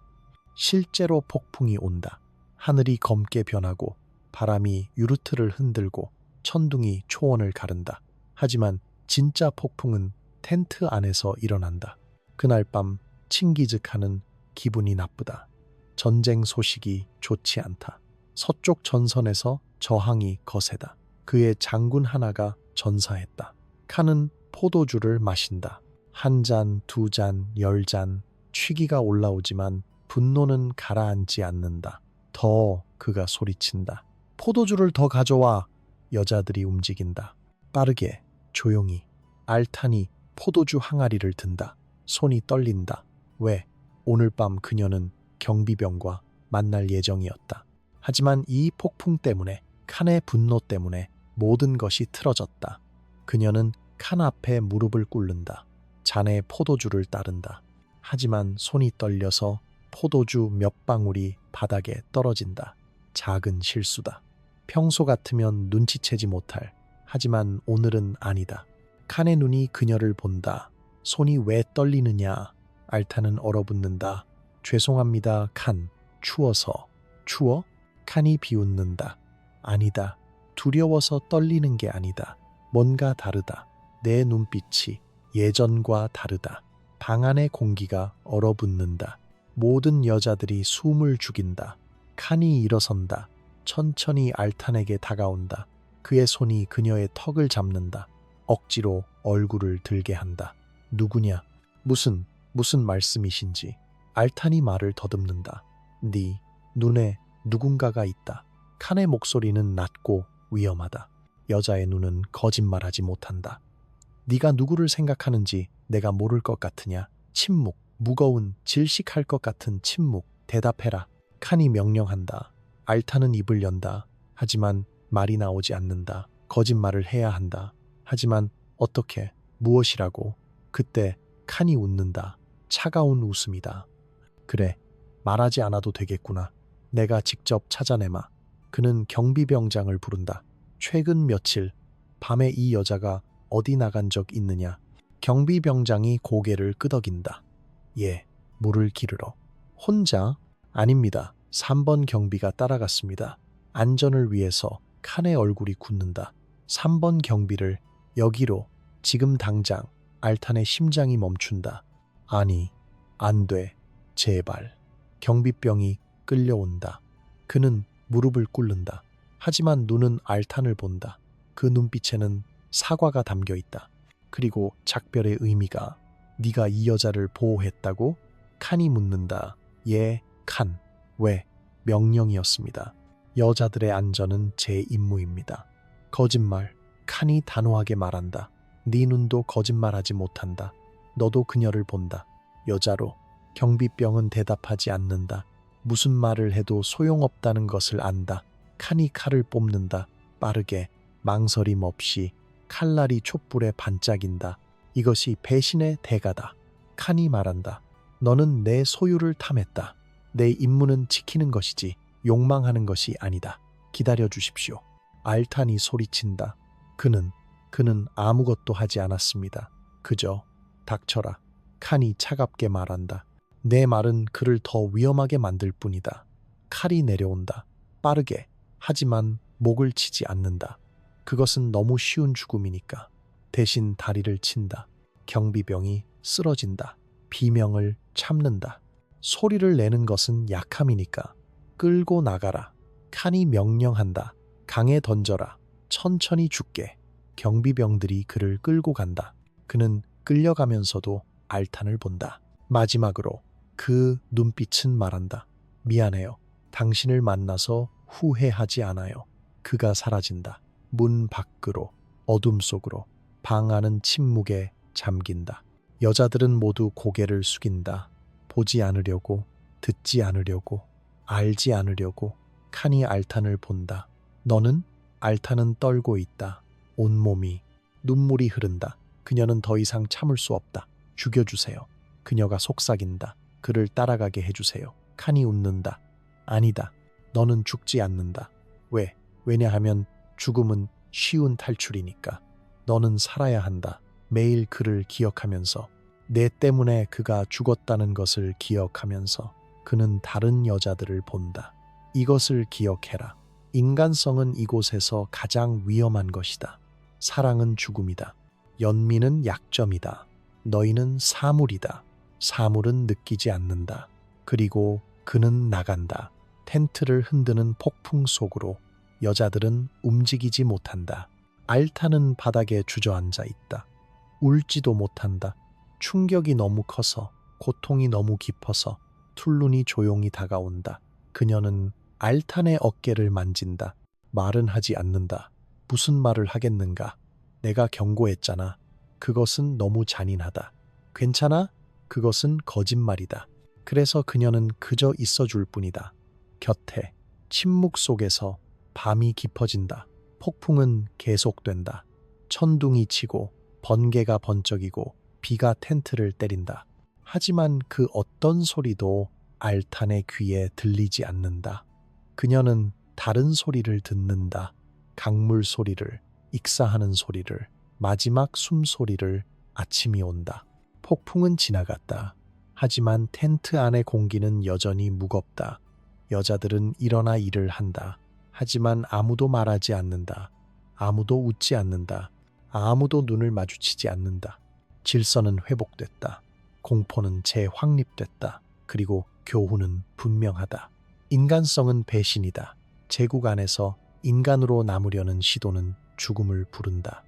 [SPEAKER 1] 실제로 폭풍이 온다. 하늘이 검게 변하고 바람이 유르트를 흔들고 천둥이 초원을 가른다. 하지만 진짜 폭풍은 텐트 안에서 일어난다. 그날 밤 칭기즈칸은 기분이 나쁘다. 전쟁 소식이 좋지 않다. 서쪽 전선에서 저항이 거세다. 그의 장군 하나가 전사했다. 칸은 포도주를 마신다. 한 잔, 두 잔, 10잔. 취기가 올라오지만 분노는 가라앉지 않는다. 더 그가 소리친다. 포도주를 더 가져와. 여자들이 움직인다. 빠르게, 조용히. 알탄이 포도주 항아리를 든다. 손이 떨린다. 왜? 오늘 밤 그녀는 경비병과 만날 예정이었다. 하지만 이 폭풍 때문에, 칸의 분노 때문에 모든 것이 틀어졌다. 그녀는 칸 앞에 무릎을 꿇는다. 잔에 포도주를 따른다. 하지만 손이 떨려서 포도주 몇 방울이 바닥에 떨어진다. 작은 실수다. 평소 같으면 눈치채지 못할. 하지만 오늘은 아니다. 칸의 눈이 그녀를 본다. 손이 왜 떨리느냐? 알탄은 얼어붙는다. 죄송합니다, 칸. 추워서. 추워? 칸이 비웃는다. 아니다. 두려워서 떨리는 게 아니다. 뭔가 다르다. 내 눈빛이 예전과 다르다. 방 안의 공기가 얼어붙는다. 모든 여자들이 숨을 죽인다. 칸이 일어선다. 천천히 알탄에게 다가온다. 그의 손이 그녀의 턱을 잡는다. 억지로 얼굴을 들게 한다. 누구냐? 무슨 말씀이신지. 알탄이 말을 더듬는다. 네 눈에 누군가가 있다. 칸의 목소리는 낮고 위험하다. 여자의 눈은 거짓말하지 못한다. 네가 누구를 생각하는지 내가 모를 것 같으냐? 침묵, 무거운 질식할 것 같은 침묵. 대답해라. 칸이 명령한다. 알타는 입을 연다. 하지만 말이 나오지 않는다. 거짓말을 해야 한다. 하지만 어떻게, 무엇이라고? 그때 칸이 웃는다. 차가운 웃음이다. 그래, 말하지 않아도 되겠구나. 내가 직접 찾아내마. 그는 경비병장을 부른다. 최근 며칠 밤에 이 여자가 어디 나간 적 있느냐? 경비병장이 고개를 끄덕인다. 예, 물을 기르러. 혼자? 아닙니다. 3번 경비가 따라갔습니다. 안전을 위해서. 칸의 얼굴이 굳는다. 3번 경비를 여기로, 지금 당장. 알탄의 심장이 멈춘다. 아니, 안 돼. 제발. 경비병이 끌려온다. 그는 무릎을 꿇는다. 하지만 눈은 알탄을 본다. 그 눈빛에는 사과가 담겨 있다. 그리고 작별의 의미가. 네가 이 여자를 보호했다고? 칸이 묻는다. 예, 칸. 왜? 명령이었습니다. 여자들의 안전은 제 임무입니다. 거짓말. 칸이 단호하게 말한다. 네 눈도 거짓말하지 못한다. 너도 그녀를 본다. 여자로. 경비병은 대답하지 않는다. 무슨 말을 해도 소용없다는 것을 안다. 칸이 칼을 뽑는다. 빠르게, 망설임 없이. 칼날이 촛불에 반짝인다. 이것이 배신의 대가다. 칸이 말한다. 너는 내 소유를 탐했다. 내 임무는 지키는 것이지 욕망하는 것이 아니다. 기다려 주십시오. 알탄이 소리친다. 그는 아무것도 하지 않았습니다. 그저 닥쳐라. 칸이 차갑게 말한다. 내 말은 그를 더 위험하게 만들 뿐이다. 칼이 내려온다. 빠르게. 하지만 목을 치지 않는다. 그것은 너무 쉬운 죽음이니까. 대신 다리를 친다. 경비병이 쓰러진다. 비명을 참는다. 소리를 내는 것은 약함이니까. 끌고 나가라. 칸이 명령한다. 강에 던져라. 천천히 죽게. 경비병들이 그를 끌고 간다. 그는 끌려가면서도 알탄을 본다. 마지막으로 그 눈빛은 말한다. 미안해요. 당신을 만나서 후회하지 않아요. 그가 사라진다. 문 밖으로, 어둠 속으로. 방 안은 침묵에 잠긴다. 여자들은 모두 고개를 숙인다. 보지 않으려고, 듣지 않으려고, 알지 않으려고. 칸이 알탄을 본다. 너는? 알탄은 떨고 있다. 온몸이. 눈물이 흐른다. 그녀는 더 이상 참을 수 없다. 죽여주세요. 그녀가 속삭인다. 그를 따라가게 해주세요. 칸이 웃는다. 아니다. 너는 죽지 않는다. 왜? 왜냐하면 죽음은 쉬운 탈출이니까. 너는 살아야 한다. 매일 그를 기억하면서. 내 때문에 그가 죽었다는 것을 기억하면서. 그는 다른 여자들을 본다. 이것을 기억해라. 인간성은 이곳에서 가장 위험한 것이다. 사랑은 죽음이다. 연민은 약점이다. 너희는 사물이다. 사물은 느끼지 않는다. 그리고 그는 나간다. 텐트를 흔드는 폭풍 속으로. 여자들은 움직이지 못한다. 알타는 바닥에 주저앉아 있다. 울지도 못한다. 충격이 너무 커서, 고통이 너무 깊어서. 툴룬이 조용히 다가온다. 그녀는 알탄의 어깨를 만진다. 말은 하지 않는다. 무슨 말을 하겠는가? 내가 경고했잖아. 그것은 너무 잔인하다. 괜찮아? 그것은 거짓말이다. 그래서 그녀는 그저 있어줄 뿐이다. 곁에. 침묵 속에서 밤이 깊어진다. 폭풍은 계속된다. 천둥이 치고 번개가 번쩍이고 비가 텐트를 때린다. 하지만 그 어떤 소리도 알탄의 귀에 들리지 않는다. 그녀는 다른 소리를 듣는다. 강물 소리를, 익사하는 소리를, 마지막 숨소리를. 아침이 온다. 폭풍은 지나갔다. 하지만 텐트 안의 공기는 여전히 무겁다. 여자들은 일어나 일을 한다. 하지만 아무도 말하지 않는다. 아무도 웃지 않는다. 아무도 눈을 마주치지 않는다. 질서는 회복됐다. 공포는 재확립됐다. 그리고 교훈은 분명하다. 인간성은 배신이다. 제국 안에서 인간으로 남으려는 시도는 죽음을 부른다.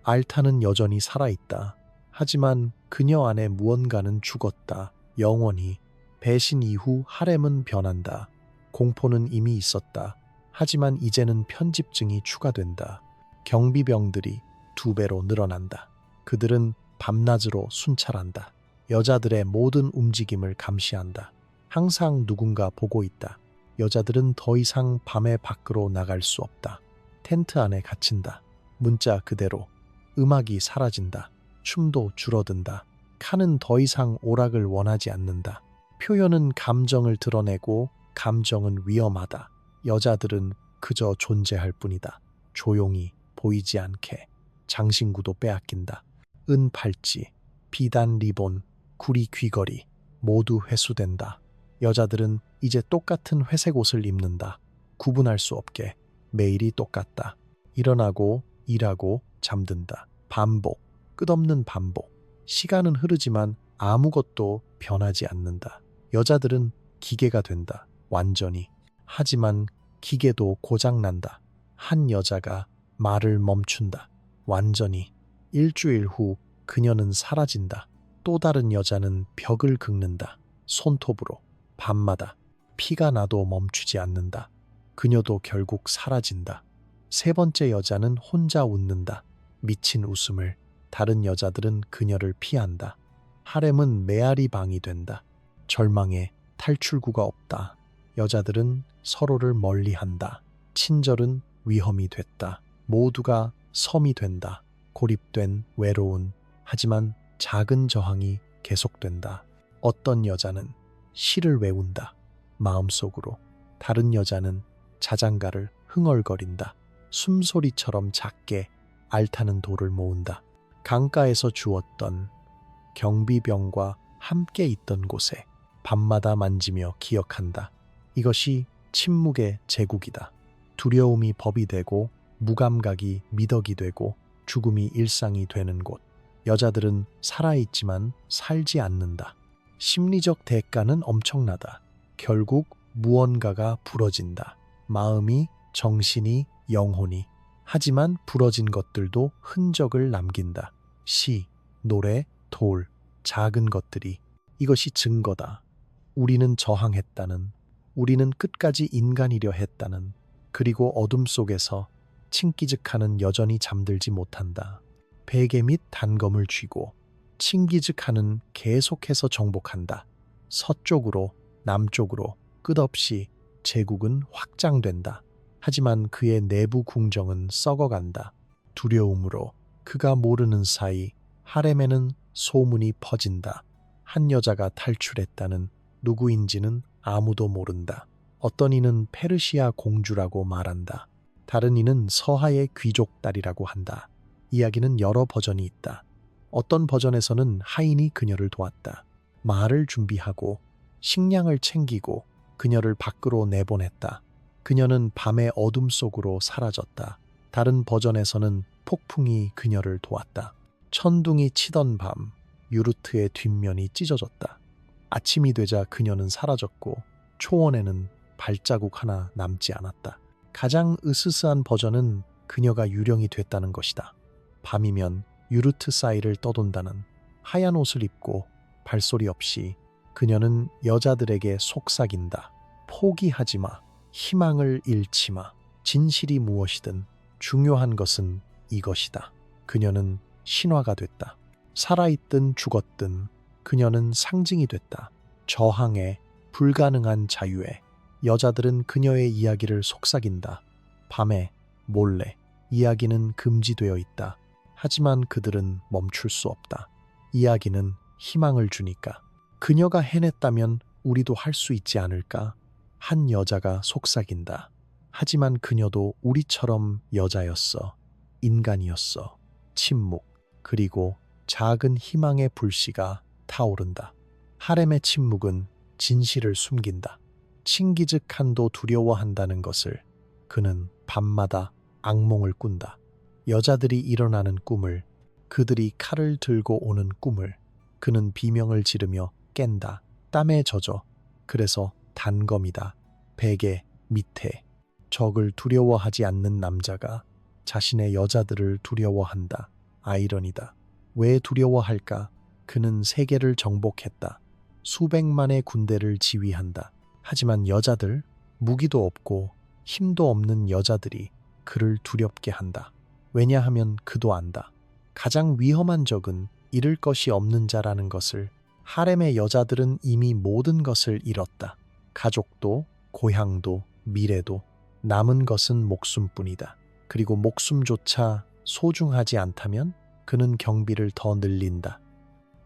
[SPEAKER 1] 알타는 여전히 살아있다. 하지만 그녀 안에 무언가는 죽었다. 영원히. 배신 이후 하렘은 변한다. 공포는 이미 있었다. 하지만 이제는 편집증이 추가된다. 경비병들이 2배로 늘어난다. 그들은 밤낮으로 순찰한다. 여자들의 모든 움직임을 감시한다. 항상 누군가 보고 있다. 여자들은 더 이상 밤에 밖으로 나갈 수 없다. 텐트 안에 갇힌다. 문자 그대로. 음악이 사라진다. 춤도 줄어든다. 칸은 더 이상 오락을 원하지 않는다. 표현은 감정을 드러내고 감정은 위험하다. 여자들은 그저 존재할 뿐이다. 조용히 보이지 않게. 장신구도 빼앗긴다. 은 팔찌, 비단 리본, 구리 귀걸이 모두 회수된다. 여자들은 이제 똑같은 회색 옷을 입는다. 구분할 수 없게 매일이 똑같다. 일어나고 일하고 잠든다. 반복, 끝없는 반복. 시간은 흐르지만 아무것도 변하지 않는다. 여자들은 기계가 된다. 완전히. 하지만 기계도 고장난다. 한 여자가 말을 멈춘다. 완전히. 일주일 후 그녀는 사라진다. 또 다른 여자는 벽을 긁는다. 손톱으로. 밤마다. 피가 나도 멈추지 않는다. 그녀도 결국 사라진다. 세 번째 여자는 혼자 웃는다. 미친 웃음을. 다른 여자들은 그녀를 피한다. 하렘은 메아리 방이 된다. 절망에 탈출구가 없다. 여자들은 서로를 멀리한다. 친절은 위험이 됐다. 모두가 섬이 된다. 고립된 외로운, 하지만 작은 저항이 계속된다. 어떤 여자는 시를 외운다. 마음속으로. 다른 여자는 자장가를 흥얼거린다. 숨소리처럼 작게 알타는 돌을 모은다. 강가에서 주웠던 경비병과 함께 있던 곳에 밤마다 만지며 기억한다. 이것이 침묵의 제국이다. 두려움이 법이 되고 무감각이 미덕이 되고 죽음이 일상이 되는 곳. 여자들은 살아있지만 살지 않는다. 심리적 대가는 엄청나다. 결국 무언가가 부러진다. 마음이, 정신이, 영혼이. 하지만 부러진 것들도 흔적을 남긴다. 시, 노래, 돌, 작은 것들이. 이것이 증거다. 우리는 저항했다는, 우리는 끝까지 인간이려 했다는, 그리고 어둠 속에서 칭기즉하는 여전히 잠들지 못한다. 베개 및 단검을 쥐고 칭기즉하는 계속해서 정복한다. 서쪽으로, 남쪽으로 끝없이 제국은 확장된다. 하지만 그의 내부 궁정은 썩어간다. 두려움으로. 그가 모르는 사이 하렘에는 소문이 퍼진다. 한 여자가 탈출했다는, 누구인지는 아무도 모른다. 어떤 이는 페르시아 공주라고 말한다. 다른 이는 서하의 귀족 딸이라고 한다. 이야기는 여러 버전이 있다. 어떤 버전에서는 하인이 그녀를 도왔다. 말을 준비하고 식량을 챙기고 그녀를 밖으로 내보냈다. 그녀는 밤의 어둠 속으로 사라졌다. 다른 버전에서는 폭풍이 그녀를 도왔다. 천둥이 치던 밤, 유르트의 뒷면이 찢어졌다. 아침이 되자 그녀는 사라졌고 초원에는 발자국 하나 남지 않았다. 가장 으스스한 버전은 그녀가 유령이 됐다는 것이다. 밤이면 유르트 사이를 떠돈다는, 하얀 옷을 입고 발소리 없이 그녀는 여자들에게 속삭인다. 포기하지 마. 희망을 잃지 마. 진실이 무엇이든 중요한 것은 이것이다. 그녀는 신화가 됐다. 살아있든 죽었든 그녀는 상징이 됐다. 저항에, 불가능한 자유에. 여자들은 그녀의 이야기를 속삭인다. 밤에, 몰래. 이야기는 금지되어 있다. 하지만 그들은 멈출 수 없다. 이야기는 희망을 주니까. 그녀가 해냈다면 우리도 할 수 있지 않을까? 한 여자가 속삭인다. 하지만 그녀도 우리처럼 여자였어. 인간이었어. 침묵. 그리고 작은 희망의 불씨가 타오른다. 하렘의 침묵은 진실을 숨긴다. 칭기즈칸도 두려워한다는 것을. 그는 밤마다 악몽을 꾼다. 여자들이 일어나는 꿈을, 그들이 칼을 들고 오는 꿈을. 그는 비명을 지르며 깬다. 땀에 젖어. 그래서 단검이다. 베개 밑에. 적을 두려워하지 않는 남자가 자신의 여자들을 두려워한다. 아이러니다. 왜 두려워할까? 그는 세계를 정복했다. 수백만의 군대를 지휘한다. 하지만 여자들, 무기도 없고 힘도 없는 여자들이 그를 두렵게 한다. 왜냐하면 그도 안다. 가장 위험한 적은 잃을 것이 없는 자라는 것을. 하렘의 여자들은 이미 모든 것을 잃었다. 가족도, 고향도, 미래도. 남은 것은 목숨뿐이다. 그리고 목숨조차 소중하지 않다면 그는 경비를 더 늘린다.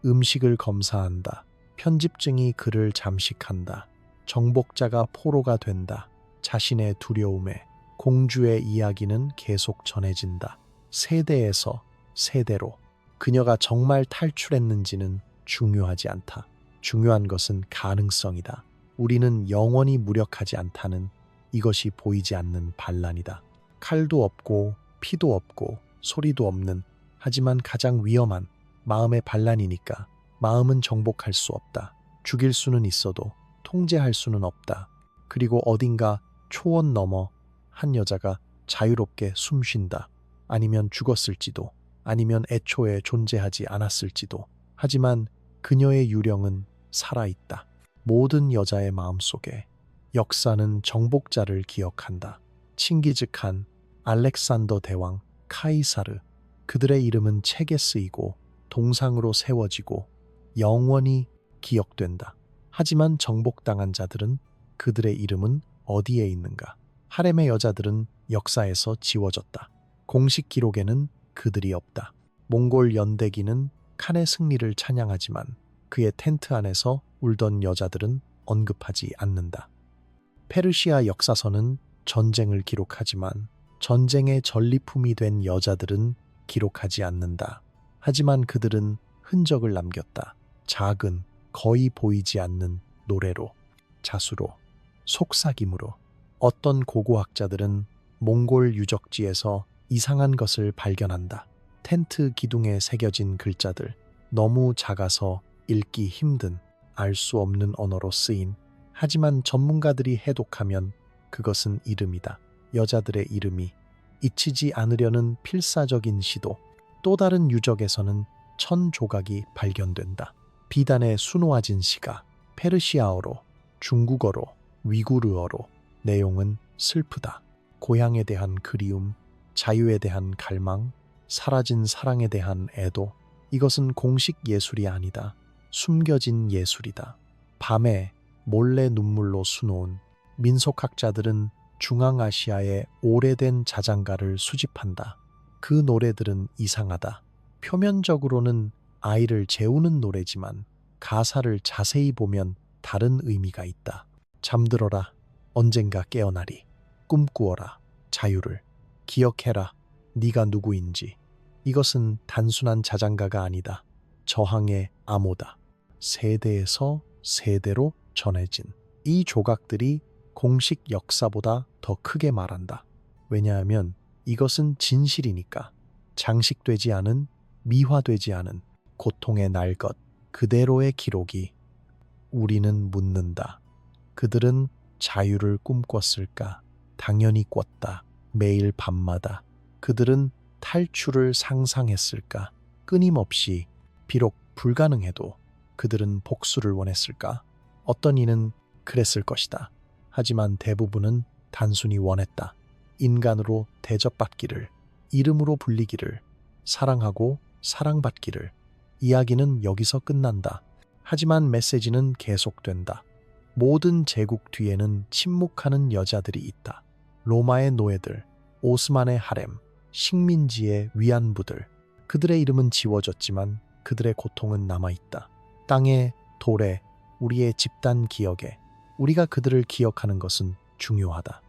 [SPEAKER 1] 음식을 검사한다. 편집증이 그를 잠식한다. 정복자가 포로가 된다. 자신의 두려움에 공주의 이야기는 계속 전해진다. 세대에서 세대로. 그녀가 정말 탈출했는지는 중요하지 않다. 중요한 것은 가능성이다. 우리는 영원히 무력하지 않다는 이것이 보이지 않는 반란이다. 칼도 없고 피도 없고 소리도 없는, 하지만 가장 위험한 마음의 반란이니까. 마음은 정복할 수 없다. 죽일 수는 있어도 통제할 수는 없다. 그리고 어딘가 초원 너머 한 여자가 자유롭게 숨쉰다. 아니면 죽었을지도, 아니면 애초에 존재하지 않았을지도. 하지만 그녀의 유령은 살아있다. 모든 여자의 마음속에 역사는 정복자를 기억한다. 칭기즈칸, 알렉산더 대왕, 카이사르. 그들의 이름은 책에 쓰이고 동상으로 세워지고 영원히 기억된다. 하지만 정복당한 자들은, 그들의 이름은 어디에 있는가? 하렘의 여자들은 역사에서 지워졌다. 공식 기록에는 그들이 없다. 몽골 연대기는 칸의 승리를 찬양하지만 그의 텐트 안에서 울던 여자들은 언급하지 않는다. 페르시아 역사서는 전쟁을 기록하지만 전쟁의 전리품이 된 여자들은 기록하지 않는다. 하지만 그들은 흔적을 남겼다. 작은, 거의 보이지 않는 노래로, 자수로, 속삭임으로. 어떤 고고학자들은 몽골 유적지에서 이상한 것을 발견한다. 텐트 기둥에 새겨진 글자들, 너무 작아서 읽기 힘든, 알 수 없는 언어로 쓰인. 하지만 전문가들이 해독하면 그것은 이름이다. 여자들의 이름이. 잊히지 않으려는 필사적인 시도. 또 다른 유적에서는 천 조각이 발견된다. 비단의 수놓아진 시가 페르시아어로, 중국어로, 위구르어로. 내용은 슬프다. 고향에 대한 그리움, 자유에 대한 갈망, 사라진 사랑에 대한 애도. 이것은 공식 예술이 아니다. 숨겨진 예술이다. 밤에 몰래 눈물로 수놓은. 민속학자들은 중앙아시아의 오래된 자장가를 수집한다. 그 노래들은 이상하다. 표면적으로는 아이를 재우는 노래지만 가사를 자세히 보면 다른 의미가 있다. 잠들어라. 언젠가 깨어나리. 꿈꾸어라. 자유를. 기억해라. 네가 누구인지. 이것은 단순한 자장가가 아니다. 저항의 암호다. 세대에서 세대로 전해진. 이 조각들이 공식 역사보다 더 크게 말한다. 왜냐하면 이것은 진실이니까. 장식되지 않은, 미화되지 않은 고통의 날 것 그대로의 기록이. 우리는 묻는다. 그들은 자유를 꿈꿨을까? 당연히 꿨다. 매일 밤마다. 그들은 탈출을 상상했을까? 끊임없이. 비록 불가능해도 그들은 복수를 원했을까? 어떤 이는 그랬을 것이다. 하지만 대부분은 단순히 원했다. 인간으로 대접받기를, 이름으로 불리기를, 사랑하고 사랑받기를. 이야기는 여기서 끝난다. 하지만 메시지는 계속된다. 모든 제국 뒤에는 침묵하는 여자들이 있다. 로마의 노예들, 오스만의 하렘, 식민지의 위안부들. 그들의 이름은 지워졌지만 그들의 고통은 남아있다. 땅에, 돌에, 우리의 집단 기억에. 우리가 그들을 기억하는 것은 중요하다.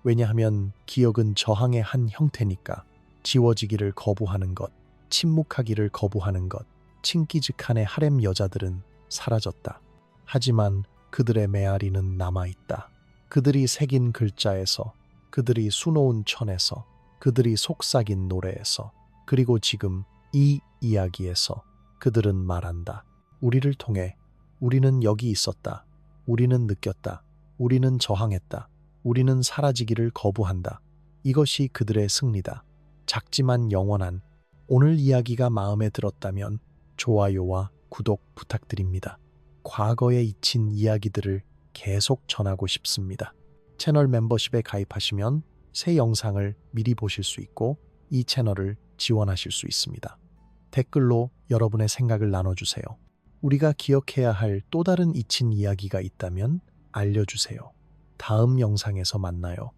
[SPEAKER 1] 왜냐하면 기억은 저항의 한 형태니까. 지워지기를 거부하는 것, 침묵하기를 거부하는 것. 칭기즈칸의 하렘 여자들은 사라졌다. 하지만 그들의 메아리는 남아있다. 그들이 새긴 글자에서, 그들이 수놓은 천에서, 그들이 속삭인 노래에서, 그리고 지금 이 이야기에서 그들은 말한다. 우리를 통해 우리는 여기 있었다. 우리는 느꼈다. 우리는 저항했다. 우리는 사라지기를 거부한다. 이것이 그들의 승리다. 작지만 영원한. 오늘 이야기가 마음에 들었다면 좋아요와 구독 부탁드립니다. 과거에 잊힌 이야기들을 계속 전하고 싶습니다. 채널 멤버십에 가입하시면 새 영상을 미리 보실 수 있고 이 채널을 지원하실 수 있습니다. 댓글로 여러분의 생각을 나눠주세요. 우리가 기억해야 할 또 다른 잊힌 이야기가 있다면 알려주세요. 다음 영상에서 만나요.